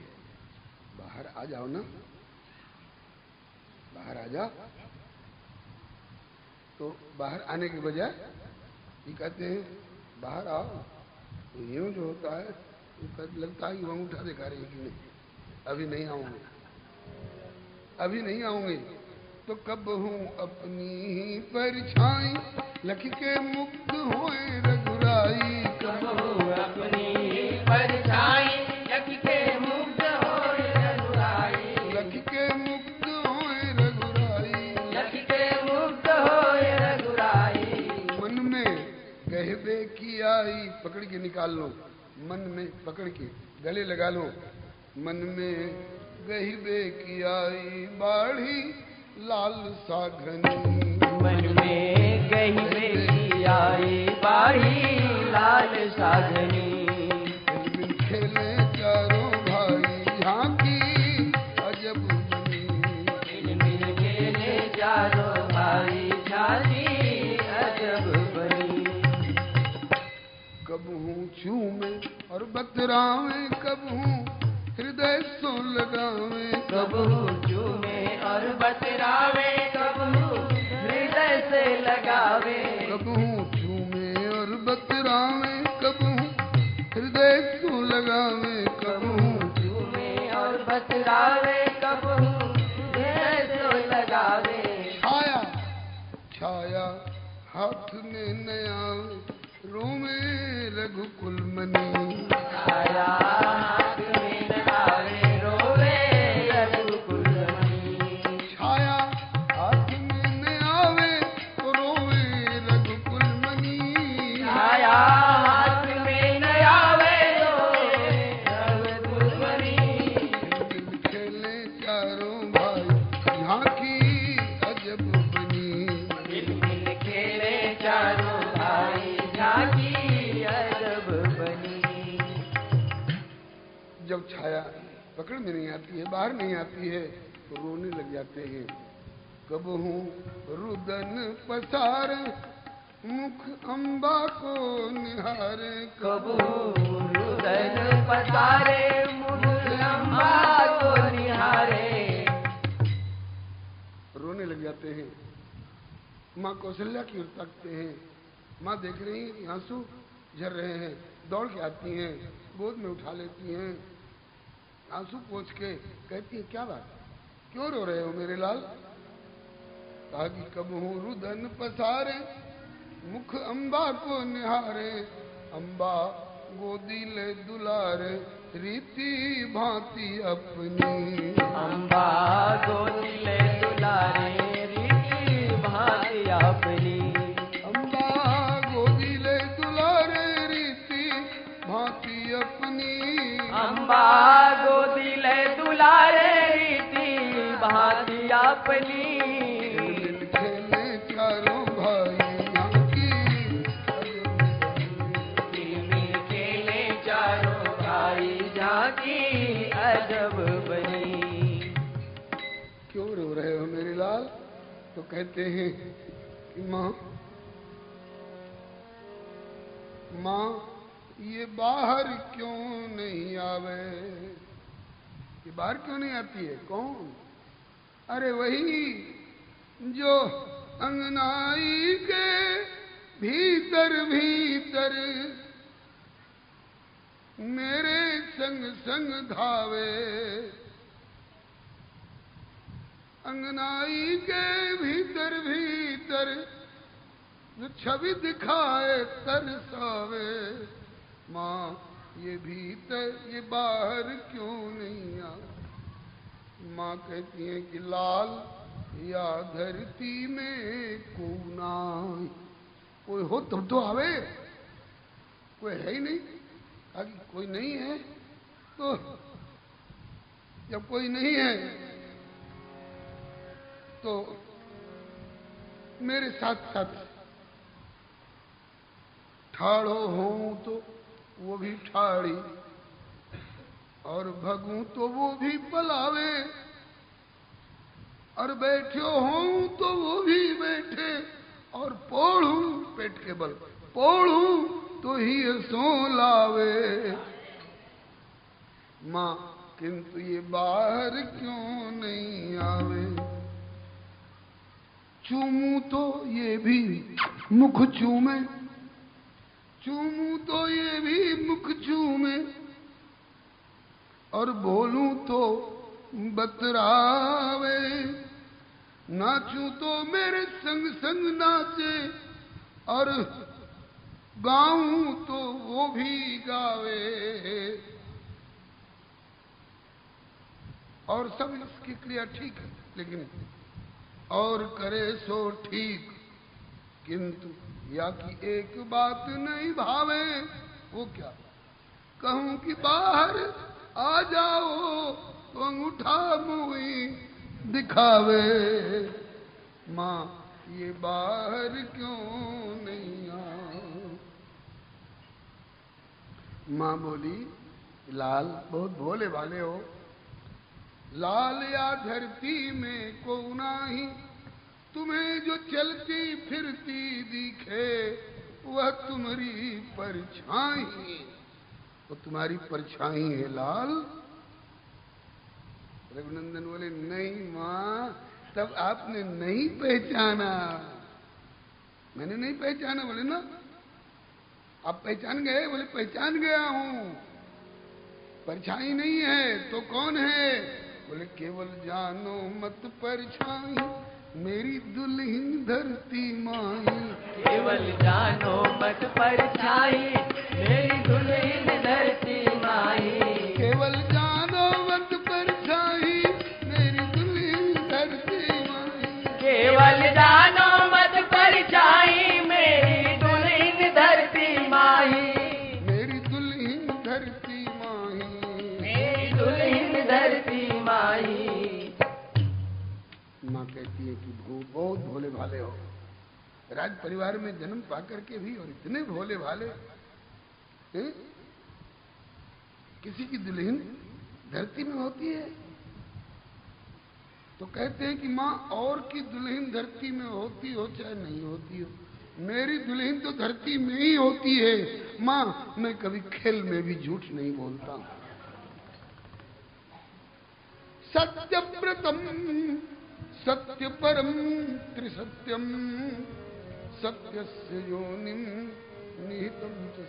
बाहर आ जाओ ना, बाहर आ जाओ। तो बाहर आने के बजाय ये कहते हैं बाहर आओ। तो यूं जो होता है तो लगता है कि वह उठा दिखा रही कि नहीं, अभी नहीं आऊंगे, अभी नहीं आऊंगे। तो कब हूँ अपनी ही परछाई, लख के मुक्त होए रघुराई। कब हूँ अपनी ही परछाई, लख के मुक्त होए रघुराई, लख के मुक्त होए रघुराई, लख के मुक्त होए रघुराई। मन में कहबे की आई, पकड़ के निकाल लो, मन में पकड़ के गले लगा लो। मन में गहिबे की आई बाढ़ी लाल साघनी, मन में गहिबे की आई बाढ़ी लाल साघनी। बिन खेले चारों भाई झांकी अजब बनी, बिन खेले चारों भाई झांकी अजब बनी। कब हूँ चूमे और बतरावे, कब हूँ हृदय सो लगावे। कब हूँ चूमे और बतरावे, कब हूँ हृदय से लगावे। कब हूँ चूमे और बतरावे, कब हूँ हृदय सो लगावे। कब हूँ चूमे और बतरावे, कब हूँ हृदय सो लगावे। छाया छाया हाथ में न आवे, रोमे रघुकुल मनी। छाया हाथ में न आवे, रोवे रघुकुल मनी। छाया हाथ में न आवे, रोवे रघुकुल मनी। छाया हाथ में न आवे, रोवे रघुकुल मनी। खेले चारों भाई झांकी अजब बनी, बिन खेले चारों भाई झांकी अजब बनी। जब छाया पकड़ में नहीं आती है, बाहर नहीं आती है, तो रोने लग जाते हैं। कबहू रुदन पसारे मुख अम्बा को निहारे। कबहू रुदन पसारे मुख अम्बा को निहारे। रोने लग जाते हैं। माँ कौशल्या की ओर ताकते हैं। माँ देख रही हैं आंसू झर रहे हैं, दौड़ के आती हैं, गोद में उठा लेती हैं, आंसू पोंछ के कहती है क्या बात, क्यों रो रहे हो मेरे लाल? कहा कि कबहू रुदन पसारे मुख अम्बा को निहारे। अम्बा गोदी ले दुलारे रीति भांति अपनी। अम्बा गोदी ले दुलारे रीति भांति अपनी। अम्बा गोदी ले दुलारे रीति भांति अपनी। अम्बा गोदी ले दुलारे रीति भांति अपनी। चारों भाइयों की खेले चारों भाई झांकी अजब बनी। क्यों रो रहे हो मेरे लाल? तो कहते हैं कि माँ ये बाहर क्यों नहीं आवे? ये बाहर क्यों नहीं आती है? कौन? अरे वही जो अंगनाई के भीतर भीतर मेरे संग संग धावे। अंगनाई के भीतर भीतर जो छवि दिखाए तरसावे। माँ ये भीतर ये बाहर क्यों नहीं आ? माँ कहती है कि लाल या धरती में कोना कोई हो तब तो आवे, कोई है ही नहीं। आगे कोई नहीं है तो जब कोई नहीं है तो मेरे साथ साथ ठाड़ो हूं तो वो भी ठाड़ी और भगूं तो वो भी पलावे और बैठो हूं तो वो भी बैठे और पोड़ू पेट के बल पोड़ू तो ही सो लावे। माँ किंतु ये बाहर क्यों नहीं आवे? चूमू तो ये भी मुख चूमे, चूमू तो ये भी मुख चूमे और बोलूं तो बतरावे। नाचूं तो मेरे संग संग नाचे और गाऊं तो वो भी गावे। और सब इसकी क्रिया ठीक है, लेकिन और करे सो ठीक, किंतु या कि एक बात नहीं भावे। वो क्या? कहूं कि बाहर आ जाओ तो अंगूठा मुई दिखावे। माँ ये बाहर क्यों नहीं आ? माँ बोली लाल बहुत भोले भाले हो। लाल या धरती में को नाही तुम्हें जो चलती फिरती दिखे वह तुम्हारी परछाई। वो तुम्हारी परछाई है लाल। रघुनंदन बोले नहीं माँ, तब आपने नहीं पहचाना। मैंने नहीं पहचाना? बोले ना आप पहचान गए? बोले पहचान गया हूं। परछाई नहीं है तो कौन है? बोले केवल जानो मत परछाई मेरी दुल्हन धरती माई। केवल जानो मत परछाई मेरी दुल्हन धरती माई। केवल जानो मत परछाई मेरी दुल्हन धरती माई। केवल जानो मत परछाई मेरी दुल्हन धरती माई। मेरी दुल्हन धरती माई। मेरी दुल्हन धरती माई। माँ कहती है कि बहुत भोले भाले हो। राज परिवार में जन्म पाकर के भी और इतने भोले भाले हैं? किसी की दुल्हन धरती में होती है? तो कहते हैं कि माँ और की दुल्हन धरती में होती हो चाहे नहीं होती हो, मेरी दुल्हन तो धरती में ही होती है। माँ मैं कभी खेल में भी झूठ नहीं बोलता। सत्यव्रतम सत्य परम त्रिसत्यम सत्यस्य योनिम निहितम च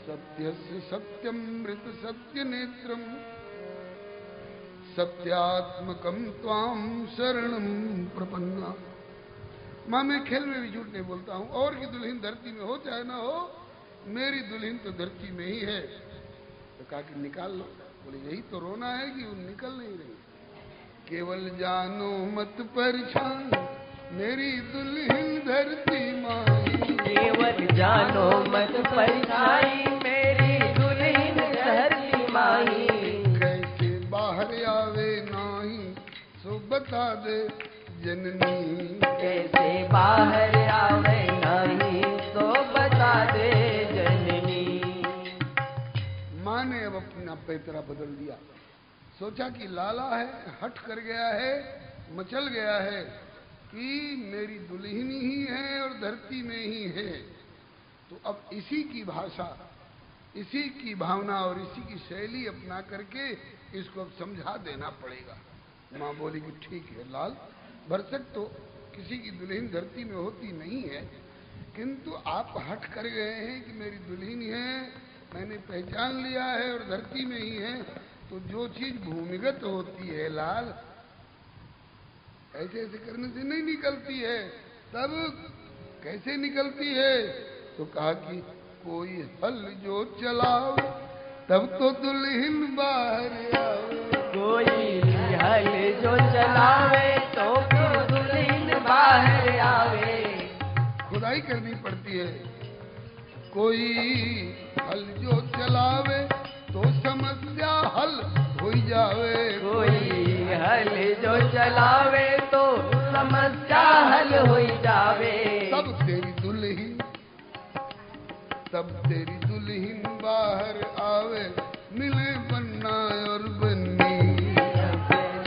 सत्यस्य सत्यमृत सत्य नेत्रम सत्यात्मकम त्वाम शरणम प्रपन्ना। माँ मैं खेल में भी झूठ नहीं बोलता हूँ। और की दुल्हन धरती में हो चाहे ना हो, मेरी दुल्हन तो धरती में ही है। तो कहा कि निकाल लो। बोले यही तो रोना है कि वो निकल नहीं रही। केवल जानो मत परेशान मेरी दुल्हन धरती माई। केवल जानो मत परेशानी मेरी दुल्हन धरती माई। कैसे बाहर आवे नाही सो बता दे जननी। कैसे बाहर आवे नाही सो बता दे जननी। माँ ने अब अपना पैतरा बदल दिया। सोचा कि लाला है, हट कर गया है, मचल गया है कि मेरी दुल्हन ही है और धरती में ही है। तो अब इसी की भाषा, इसी की भावना और इसी की शैली अपना करके इसको अब समझा देना पड़ेगा। माँ बोली कि ठीक है लाल, भरसक तो किसी की दुल्हन धरती में होती नहीं है, किंतु आप हट कर गए हैं कि मेरी दुल्हन है, मैंने पहचान लिया है और धरती में ही है। तो जो चीज भूमिगत होती है लाल, ऐसे ऐसे करने से नहीं निकलती है। तब कैसे निकलती है? तो कहा कि कोई हल जो चलाओ तब तो दुल्हन बाहर आओ। कोई हल जो चलावे तो फिर दुल्हन बाहर आवे। खुदाई करनी पड़ती है। कोई हल जो चलावे तो समस्या हल हो जावे। कोई हल जो चलावे तो समस्या हल हो जावे। तब तेरी दुल्हन बाहर आवे, मिले बन्ना और बन्नी।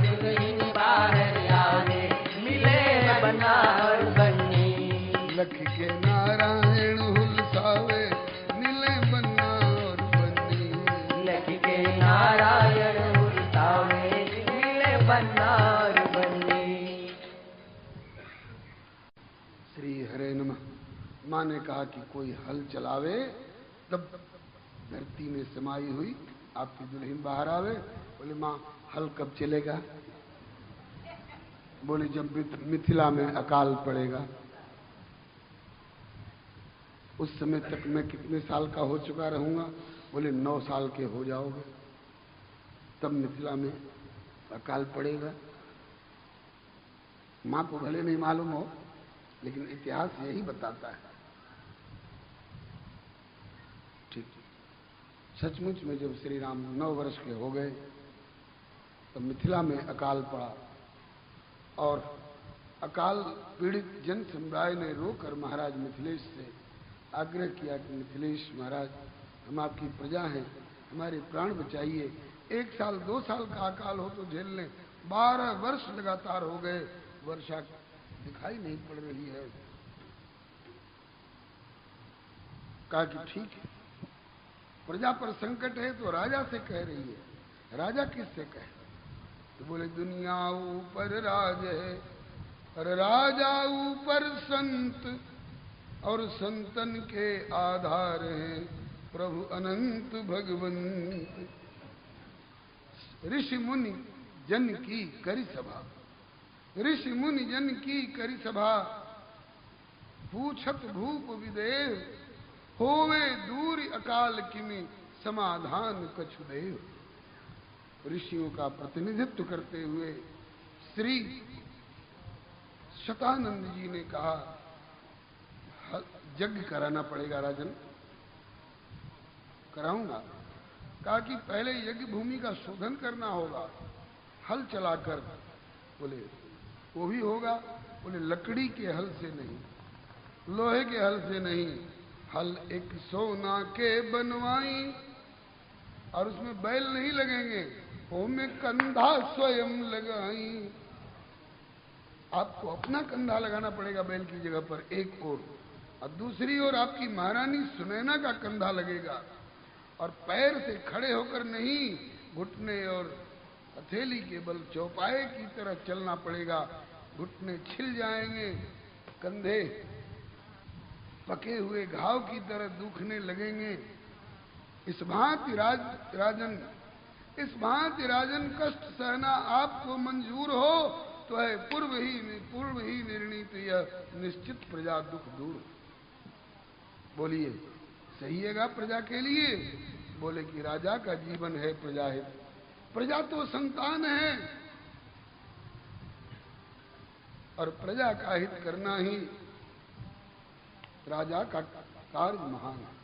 दुल्हन बाहर आवे मिले बन्ना और बन्नी। लख के नारायण हुलसावे मिले बन्ना और बन्नी। लख के नारायण हुलसावे मिले बन्ना और बन्नी। श्री हरे नमः। माँ ने कहा कि कोई हल चलावे, तब धरती में समाई हुई आपकी दुल्हन बाहर आवे। बोले माँ हल कब चलेगा? बोले जब मिथिला में अकाल पड़ेगा। उस समय तक मैं कितने साल का हो चुका रहूंगा? बोले 9 साल के हो जाओगे, तब मिथिला में अकाल पड़ेगा। माँ को भले नहीं मालूम हो, लेकिन इतिहास यही बताता है। ठीक, सचमुच में जब श्री राम 9 वर्ष के हो गए तो मिथिला में अकाल पड़ा और अकाल पीड़ित जन समुदाय ने रोकर महाराज मिथिलेश से आग्रह किया कि मिथिलेश महाराज, हम आपकी प्रजा हैं, हमारे प्राण बचाइए। 1 साल 2 साल का अकाल हो तो झेल लें, 12 वर्ष लगातार हो गए, वर्षा दिखाई नहीं पड़ रही है। कहा कि ठीक है, प्रजा पर संकट है तो राजा से कह रही है। राजा किससे कहे? तो बोले दुनिया ऊपर राज है और राजा ऊपर संत, और संतन के आधार हैं प्रभु अनंत भगवंत। ऋषि मुनि जन की करी सभा, ऋषि मुनि जन की करी सभा, पूछत भूप विदेव, होवे दूर अकाल किमि समाधान कछु देव। ऋषियों का प्रतिनिधित्व करते हुए श्री शतानंद जी ने कहा यज्ञ कराना पड़ेगा राजन। कराऊंगा। कहा कि पहले यज्ञ भूमि का शोधन करना होगा, हल चलाकर। बोले वो भी होगा। बोले लकड़ी के हल से नहीं, लोहे के हल से नहीं, हल एक सोना के बनवाई, और उसमें बैल नहीं लगेंगे, ओ मैं कंधा स्वयं लगाई। आपको अपना कंधा लगाना पड़ेगा बैल की जगह पर एक और दूसरी ओर आपकी महारानी सुनैना का कंधा लगेगा। और पैर से खड़े होकर नहीं, घुटने और हथेली के बल चौपाए की तरह चलना पड़ेगा। घुटने छिल जाएंगे, कंधे पके हुए घाव की तरह दुखने लगेंगे। इस भांति राजन कष्ट सहना आपको मंजूर हो तो है पूर्व ही निर्णीत यह निश्चित प्रजा दुख दूर। बोलिए सही हैगा प्रजा के लिए? बोले कि राजा का जीवन है प्रजा हित। प्रजा तो संतान है और प्रजा का हित करना ही राजा का कार्य महान है।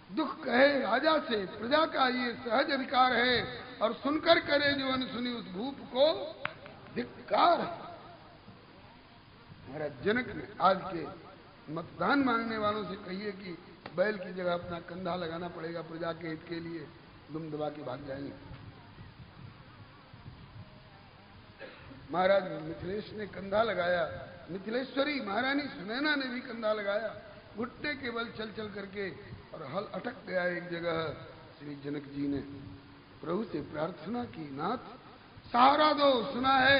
दुख कहे राजा से, प्रजा का ये सहज अधिकार है और सुनकर करे जो अनसुनी उस भूप को धिक्कार है। महाराज जनक ने आज के मतदान मांगने वालों से कहिए कि बैल की जगह अपना कंधा लगाना पड़ेगा प्रजा के हित के लिए, दुम दबा के भाग जाएंगे। महाराज मिथिलेश ने कंधा लगाया, मिथिलेश्वरी महारानी सुनैना ने भी कंधा लगाया, घुटने के बल चल चल करके, और हल अटक गया एक जगह। श्री जनक जी ने प्रभु से प्रार्थना की, नाथ सहारा दो। सुना है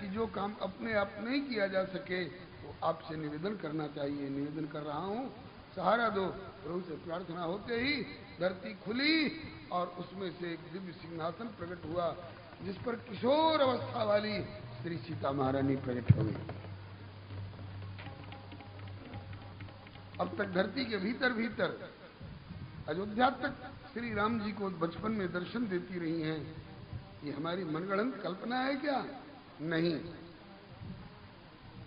कि जो काम अपने आप नहीं किया जा सके वो आपसे निवेदन करना चाहिए, निवेदन कर रहा हूँ, सहारा दो। प्रभु से प्रार्थना होते ही धरती खुली और उसमें से एक दिव्य सिंहासन प्रकट हुआ जिस पर किशोर अवस्था वाली श्री सीता महारानी प्रकट हो गई। अब तक धरती के भीतर भीतर अयोध्या तक श्री राम जी को बचपन में दर्शन देती रही हैं। ये हमारी मनगढ़ंत कल्पना है क्या? नहीं।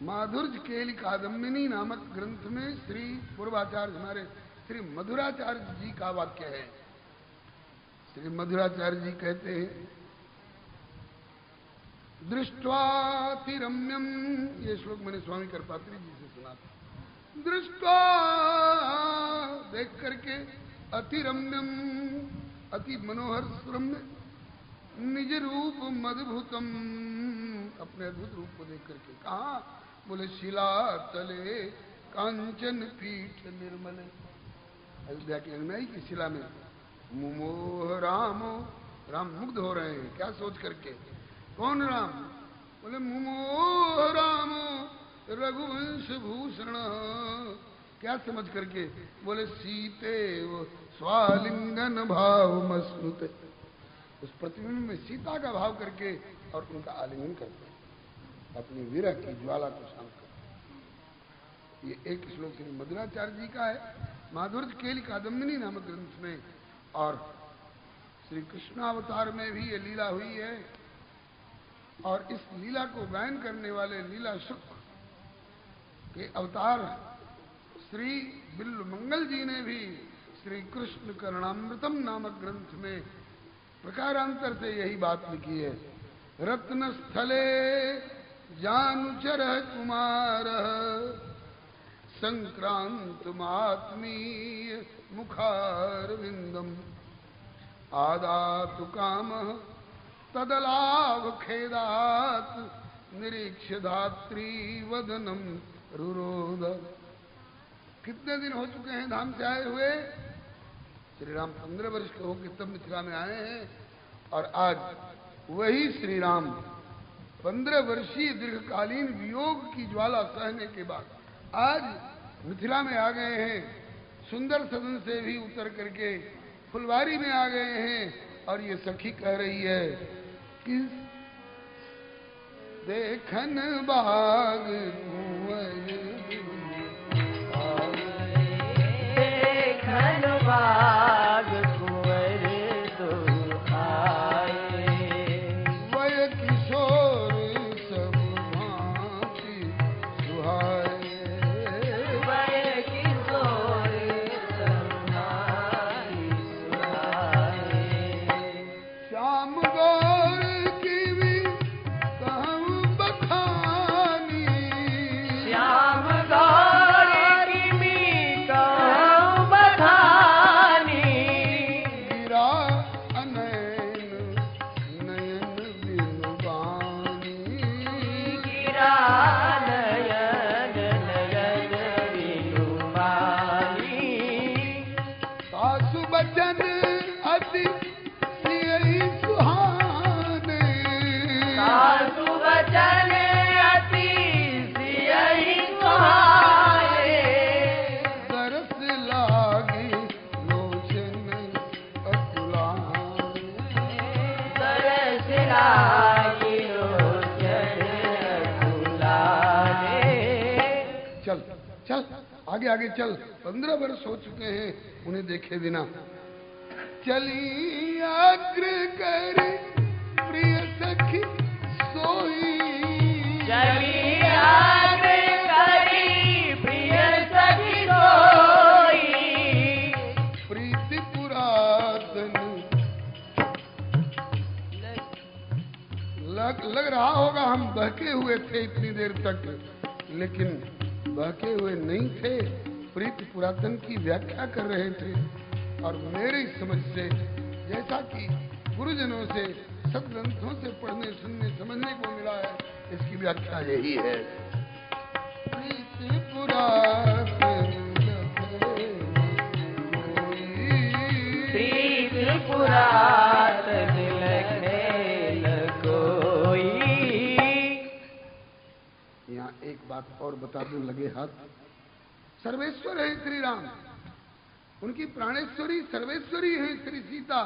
माधुर्य केली कादम्बिनी नामक ग्रंथ में श्री पूर्वाचार्य हमारे श्री मधुराचार्य जी का वाक्य है। श्री मधुराचार्य जी कहते हैं, दृष्ट्वातिरम्यम, ये श्लोक मैंने स्वामी करपात्री जी से सुना था। दृष्ट्वा, देख करके, अतिरम्यम, अति मनोहर सुरम्य, निज रूप मदभुतम, अपने अद्भुत रूप को देख करके। कहा? बोले शिला तले कांचन पीठ निर्मल। अयोध्या की अंगनाई की शिला में मुमोह रामो, राम मुग्ध हो रहे हैं। क्या सोच करके? कौन राम? बोले मुमोह रामो रघुवंश भूषण। क्या समझ करके? बोले सीते वो स्वालिंगन भाव मस्नुत। उस प्रतिबिंब में सीता का भाव करके और उनका आलिंगन करते हैं, अपनी विरह की ज्वाला को शांत करते। ये एक श्लोक श्री मधुराचार्य जी का है माधुर्य केली कादम्बिनी नामक ग्रंथ में। और श्री कृष्णावतार में भी ये लीला हुई है। और इस लीला को गायन करने वाले लीला शुक के अवतार श्री बिल्व मंगल जी ने भी श्री कृष्ण करुणामृतम नामक ग्रंथ में प्रकारांतर से यही बात लिखी है। रत्न स्थले जानुचर कुमार संक्रांत मात्मीय मुखार विंदम आदातु काम तदलाभ खेदात निरीक्ष धात्री वदनम रुरोध। कितने दिन हो चुके हैं धाम से आए हुए? श्री राम 15 वर्ष के होकर तब मिथिला में आए हैं। और आज वही श्री राम 15 वर्षीय दीर्घकालीन वियोग की ज्वाला सहने के बाद आज मिथिला में आ गए हैं। सुंदर सदन से भी उतर करके फुलवारी में आ गए हैं। और ये सखी कह रही है कि देखन बाग कुंवर, देखन बाग कुंवर दो आए, वय किशोर सब भांति सुहाए, वय किशोर सब भांति सुहाए। श्याम गौर की भी कहूँ बखानी, आगे आगे चल, 15 वर्ष हो चुके हैं उन्हें देखे बिना। चली आग्र कर प्रिय सखी सोई, चली आग्र करी प्रिय सखी सोई, प्रीति पुरातन लग रहा होगा हम बहके हुए थे इतनी देर तक, लेकिन बहके हुए नहीं थे, प्रीति पुरातन की व्याख्या कर रहे थे। और मेरी समझ से, जैसा कि गुरुजनों से सदग्रंथों से पढ़ने सुनने समझने को मिला है, इसकी व्याख्या यही है। प्रीति पुरातन प्रीति पुरातन लखे लगोई। यहाँ एक बात और बता दूं लगे हाथ, सर्वेश्वर है श्री राम, उनकी प्राणेश्वरी सर्वेश्वरी है श्री सीता,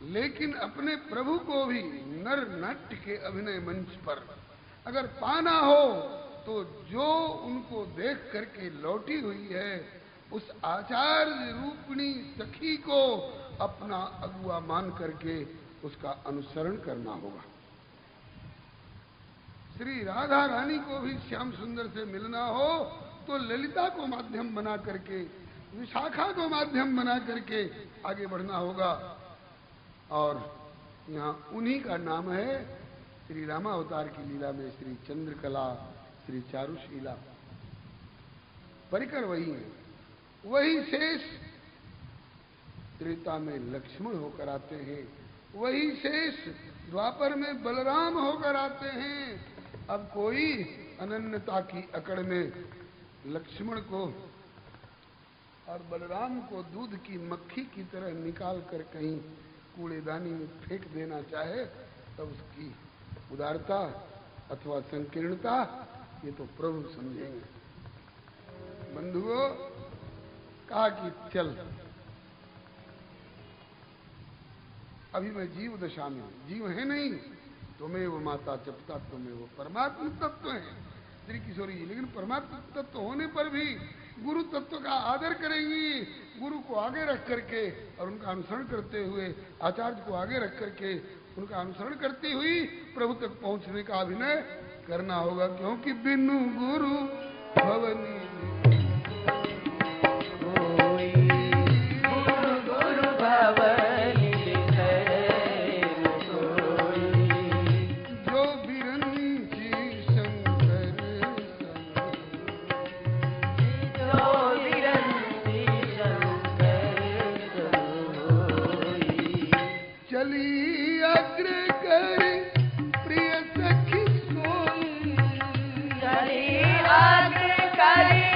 लेकिन अपने प्रभु को भी नर नाट्य के अभिनय मंच पर अगर पाना हो तो जो उनको देख करके लौटी हुई है उस आचार्य रूपिणी सखी को अपना अगुआ मान करके उसका अनुसरण करना होगा। श्री राधा रानी को भी श्याम सुंदर से मिलना हो तो ललिता को माध्यम बना करके, विशाखा को माध्यम बना करके आगे बढ़ना होगा। और यहाँ उन्हीं का नाम है श्री रामावतार की लीला में श्री चंद्रकला, श्री चारुशीला, परिकर वही है। वही शेष त्रेता में लक्ष्मण होकर आते हैं, वही शेष द्वापर में बलराम होकर आते हैं। अब कोई अनन्यता की अकड़ में लक्ष्मण को और बलराम को दूध की मक्खी की तरह निकाल कर कहीं कूड़ेदानी में फेंक देना चाहे तो उसकी उदारता अथवा संकीर्णता ये तो प्रभु समझेंगे। बंधुओं, कहा कि चल, अभी मैं जीव दशा में, जीव है नहीं, तुम्हें वो माता चपता, तुम्हें वो परमात्म तत्व है श्री किशोरी जी, लेकिन परमात्म तत्व होने पर भी गुरु तत्व का आदर करेंगी। गुरु को आगे रख करके और उनका अनुसरण करते हुए, आचार्य को आगे रख करके उनका अनुसरण करती हुई प्रभु तक पहुंचने का अभिनय करना होगा, क्योंकि बिनु गुरु भवनी गुरु भवनी जो बिरंची शंकर चली अग्र कर प्रिय सखी सोई, चली अग्र करी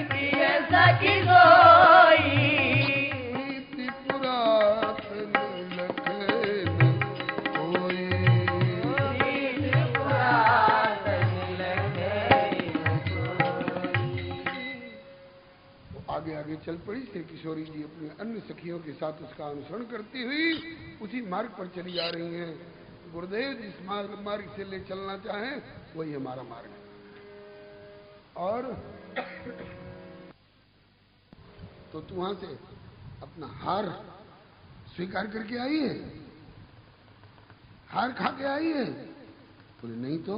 प्रिय सखी सोई, प्रीति पुरातन लखन होई। प्रीति पुरातन लखे आगे आगे चल पड़ी श्री किशोरी जी अपने अन्य सखियों के साथ उसका अनुसरण करती हुई उसी मार्ग पर चली जा रही हैं। गुरुदेव जिस मार्ग से ले चलना चाहें वही हमारा मार्ग है। और तो तू वहां से अपना हार स्वीकार करके आई है, हार खा के आई है? बोले नहीं तो।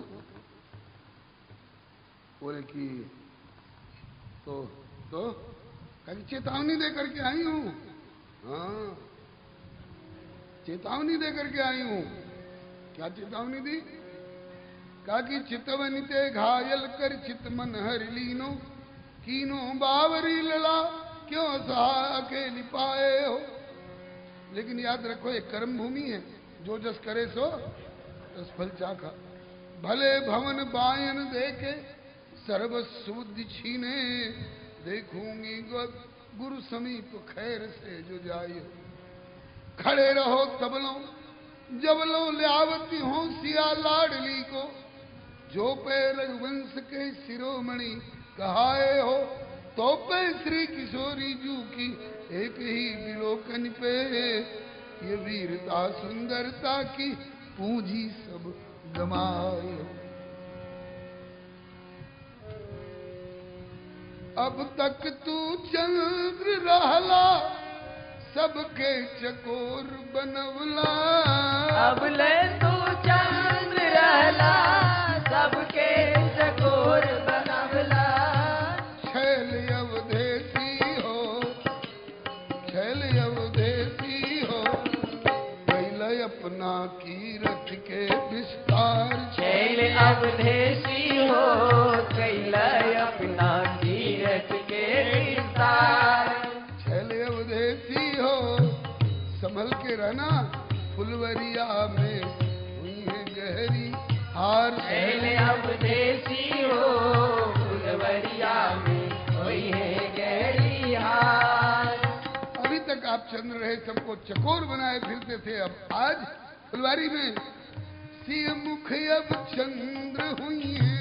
बोले कि तो कहीं चेतावनी दे करके आई हूं। हाँ, चेतावनी दे करके आई हूं। क्या चेतावनी दी? कहा कि चितवनिते घायल कर चित मन हर लीनो, कीनो बावरी लला क्यों सहा अकेली पाए हो। लेकिन याद रखो ये कर्म भूमि है, जो जस करे सो तस फल चाखा। भले भवन बायन देके सर्वस्व छीने, देखूंगी गुरु समीप खैर से जो जाए। खड़े रहो तबलों जबलों ल्यावती हो सिया लाडली को, जो पे रघुवंश के शिरोमणि कहाए हो। तो पे श्री किशोरी जू की एक ही विलोकन पे, ये वीरता सुंदरता की पूंजी सब गमाए हो। अब तक तू चंद्र रहला सबके चकोर बनवला। अब ले तू चंद्र रहला सबके चकोर बनवला। छैल अवधेसी हो, छैल अवधेसी हो, कैल अपना कीरत के विस्तार। छैल अवधेसी हो कैल अपना कीरत के विस्तार। छैल अवधेसी हो संभल के रहना, फुलवरिया में हुई है गहरी हार। छैल अवधेसी हो फुलवरिया में हुई है गहरी हार। अभी तक आप चंद्र रहे सबको चकोर बनाए फिरते थे, अब आज फुलवारी में सिंह मुख अब चंद्र हुई है,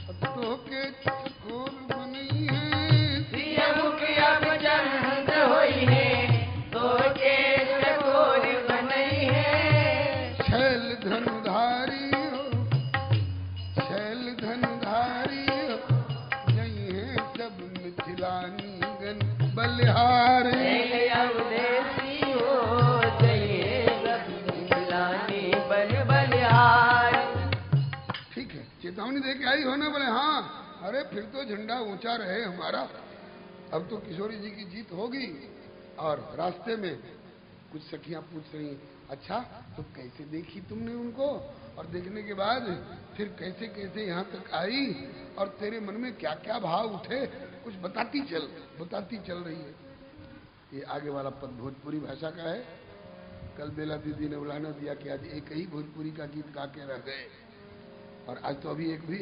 अब तो के चकोर बनी है। सिंह मुख अब चंद्र हुई है तो के चकोर बनी है। छैल धनधारी हो, छैल धनधारी हो, यही है सब मिथिलानी गण बलिहार। छैल अवधेसी हो जय सब मिथिलानी बल बलिहार। ठीक है, चेतावनी दे के आई हो ना, बोले हाँ अरे फिर तो झंडा ऊंचा रहे हमारा। अब तो किशोरी जी की जीत होगी। और रास्ते में कुछ सखियां पूछ रही, अच्छा तो कैसे देखी तुमने उनको, और देखने के बाद फिर कैसे कैसे यहाँ तक आई, और तेरे मन में क्या क्या भाव उठे, कुछ बताती चल रही है। ये आगे वाला पद भोजपुरी भाषा का है। कल बेला दीदी ने उलाहना दिया कि आज एक ही भोजपुरी का गीत गा के रह गए, और आज तो अभी एक भी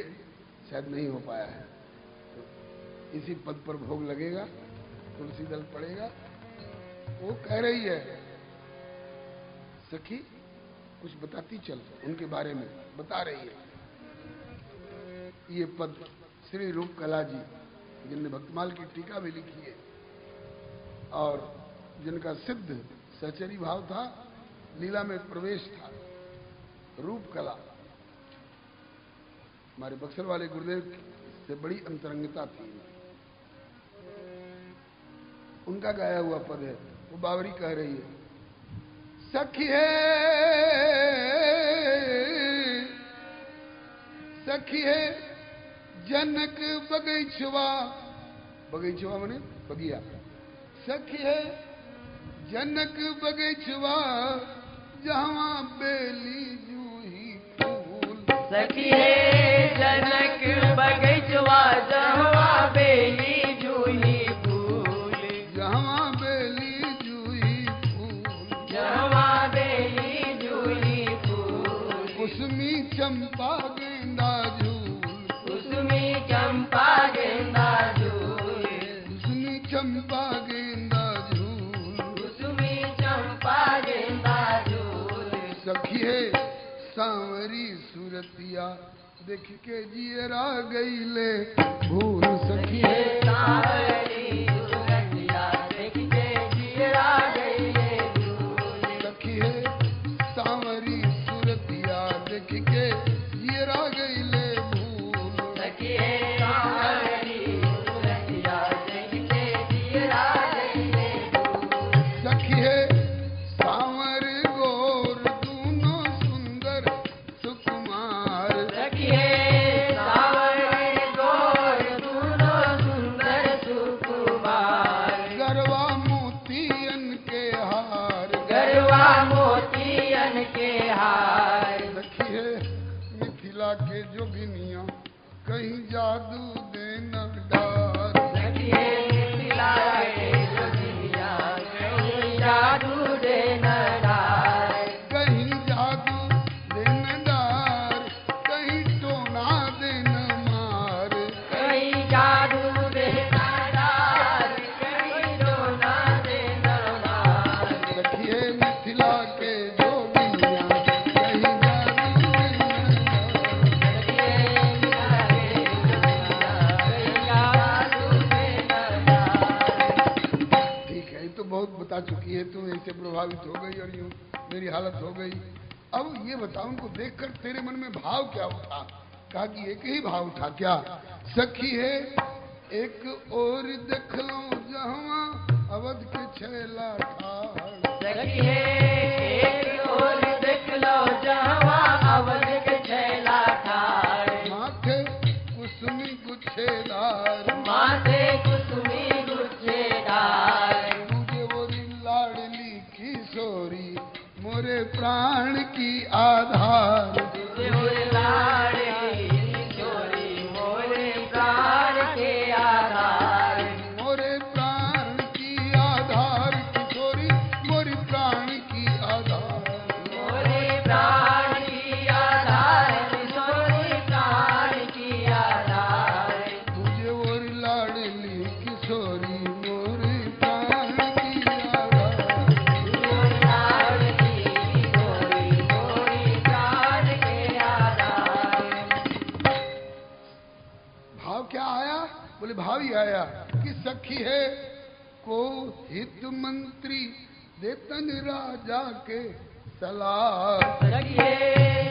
शायद नहीं हो पाया है। तो इसी पद पर भोग लगेगा, तुलसी दल पड़ेगा। वो कह रही है सखी कुछ बताती चल, उनके बारे में बता रही है। ये पद श्री रूप कला जी जिनने भक्तमाल की टीका भी लिखी है, और जिनका सिद्ध सचरी भाव था, लीला में प्रवेश था, रूप कला, हमारे बक्सर वाले गुरुदेव से बड़ी अंतरंगता थी। उनका गाया हुआ पद है, वो बावरी कह रही है, सखिए सखिए जनक बगैचवा, बगैचवा मने बगिया, सखिए जनक बगैचवा जहाँ बेली जूही फूल। सखिए जनक बगैचवा जहाँ बेली जूही फूल। जहाँ बेली जूही फूल, जहाँ बेली जूही फूल। कुसमी चंपा गेंदा झूल, कुसमी चंपा गेंदा झूल। कुसमी चंपा गेंदा झूल, कुसमी चंपा गेंदा झूल। सखिए सांवरी सुरतिया देख के जियरा गईले भूल। सखिए सांवरी सुरतिया देख के जियरा गईले भूल। सखिए सांवरी सुरतिया देख के जियरा गईले भूल। सखिए सांवरी सुरतिया देख के जियरा गईले भूल। सखिए सांवर गोर दूनो सुंदर सुकुमार। सखिए सांवर गोर दूनो सुंदर सुकुमार। गरवा मोतियन के हार, गरवा मोतियन के हार। सखिए मिथिला के जोगिनिया कहीं जादू देना डार। सखिए मिथिला के जोगिनिया कहीं जादू देना डार। कहीं जादू देना डार, कहीं टोना देना मार। कहीं जादू देना डार, कहीं डोना देना मार। सखिए मिथिला के जोगिनिया कहीं जादू देना डार। ठीक है, ये तो बहुत बता चुकी है, तुम ऐसे प्रभावित हो गई और यूं मेरी हालत हो गई। अब ये बताओ, उनको देखकर तेरे मन में भाव क्या उठा? कहा कि एक ही भाव उठा क्या? सखी है एक और देख लो जहाँ अवध के छैला ठाड़। सखिए एक और देख लो जहाँ अवध के छैला ठाड़। माथे कुसुमी गुच्छेदार, माथे कुसुमी गुच्छेदार। तुझे मोरी लाडली किशोरी मोरे प्राण की आधार। तुझे मोरे लाडली किशोरी मोरे प्राण के आधार। मोरे प्राण की आधार किशोरी मोरी प्राण की आधार। मोरे प्राण की आधार किशोरी प्राण की आधार। तुझे मोरी लाडली किशोरी मोरे प्राण की आधार। तुझे लाडली किशोरी मोरे प्राण के आधार। भाव क्या आया? बोले भाव ही आया कि सखी है को हित मंत्री देतन राजा के सलाह। सखिए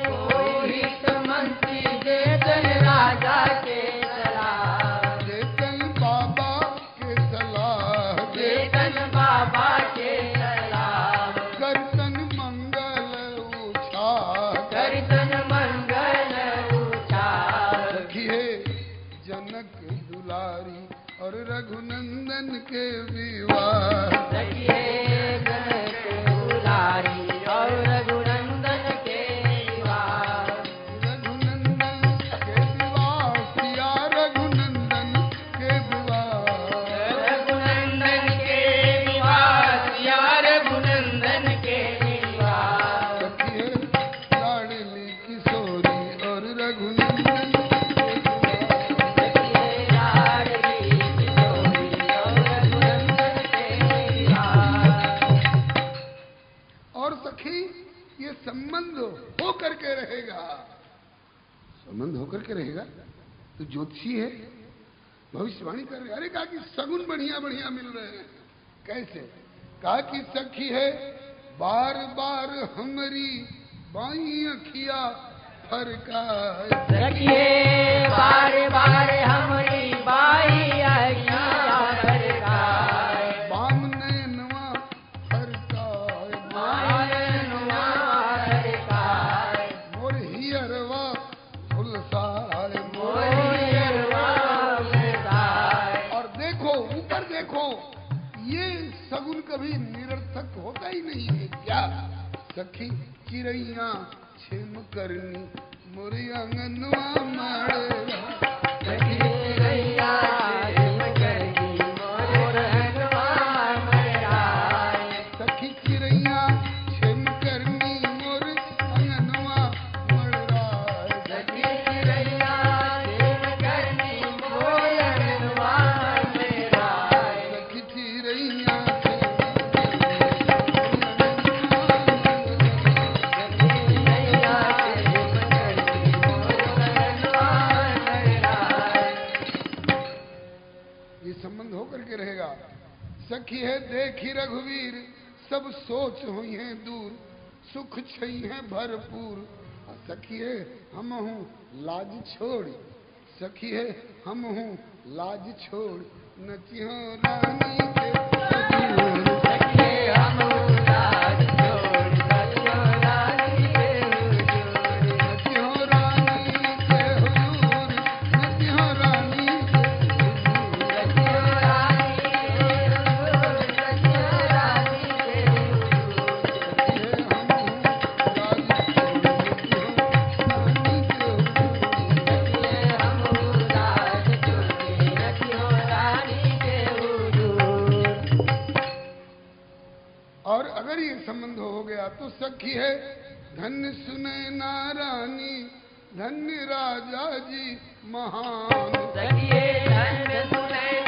कोई हित मंत्री देतन राजा के सलाह। देतन बाबा के सलाह। देतन बाबा के सलाह। करतन मंगल उछा। करतन मंगल ऊंचा। सखी है जनक दुलारी और रघुनंदन के विवाह। सखिए जनक दुलारी और रघुनंदन के विवाह। रघुनंदन के विवाह सिया रघुनंदन के विवाह। रघुनंदन के विवाह सिया रघुनंदन के विवाह। सखी है लाडली किशोरी और रघुनंदन के विवाह। सखिए लाडली किशोरी और रघुनंदन के विवाह। और सखी ये संबंध हो करके रहेगा। संबंध होकर के रहेगा तो ज्योतिषी है, भविष्यवाणी कर रहे। अरे कहा कि सगुन बढ़िया बढ़िया मिल रहे हैं। कैसे? कहा कि सखी है बार बार हमारी बाई अखिया फरका। सखिए बार बार हमारी बाई अखियाँ फरकाए। बाम नयनवा फरकाए। मायनवा फरकाए। मोर हियरवा फुलसाए। मोरियरवा फरकाए। और देखो ऊपर देखो, ये सगुन कभी निरर्थक होता ही नहीं है क्या? सखी चिड़ैया छिम करनी मोरे आंगनवा मड़वा। सखी चिड़ैया छिम करनी मोर अंगवा मड़ाए। सखी चिड़ैया छिम करनी मोर आंगनवा मड़वा। सखी चिड़ैया छिम करनी मोर अंगवा मड़ाए। सखी चिड़ैया ये संबंध होकर के रहेगा। सखी है देखी रघुवीर सब सोच हुई है दूर, सुख छई है भरपूर। सखी है हम हूँ लाज छोड़। सखी है हम हूँ लाज छोड़ नचियो रानी के हुजूर। सखिए हम लाज छोड़ नचियो रानी के हुजूर। नचियो रानी के हुजूर। नचियो रानी के हुजूर। नचियो रानी के हुजूर। नचियो रानी के हुजूर। हम हूँ लाज छोड़ नचियो रानी के हुजूर। सखिए हम लाज छोड़ नचियो रानी के हुजूर। और अगर ये संबंध हो गया तो सखी है धन्य सुनैना रानी धन्य राजा जी महान। सखिए धन्य सुनैना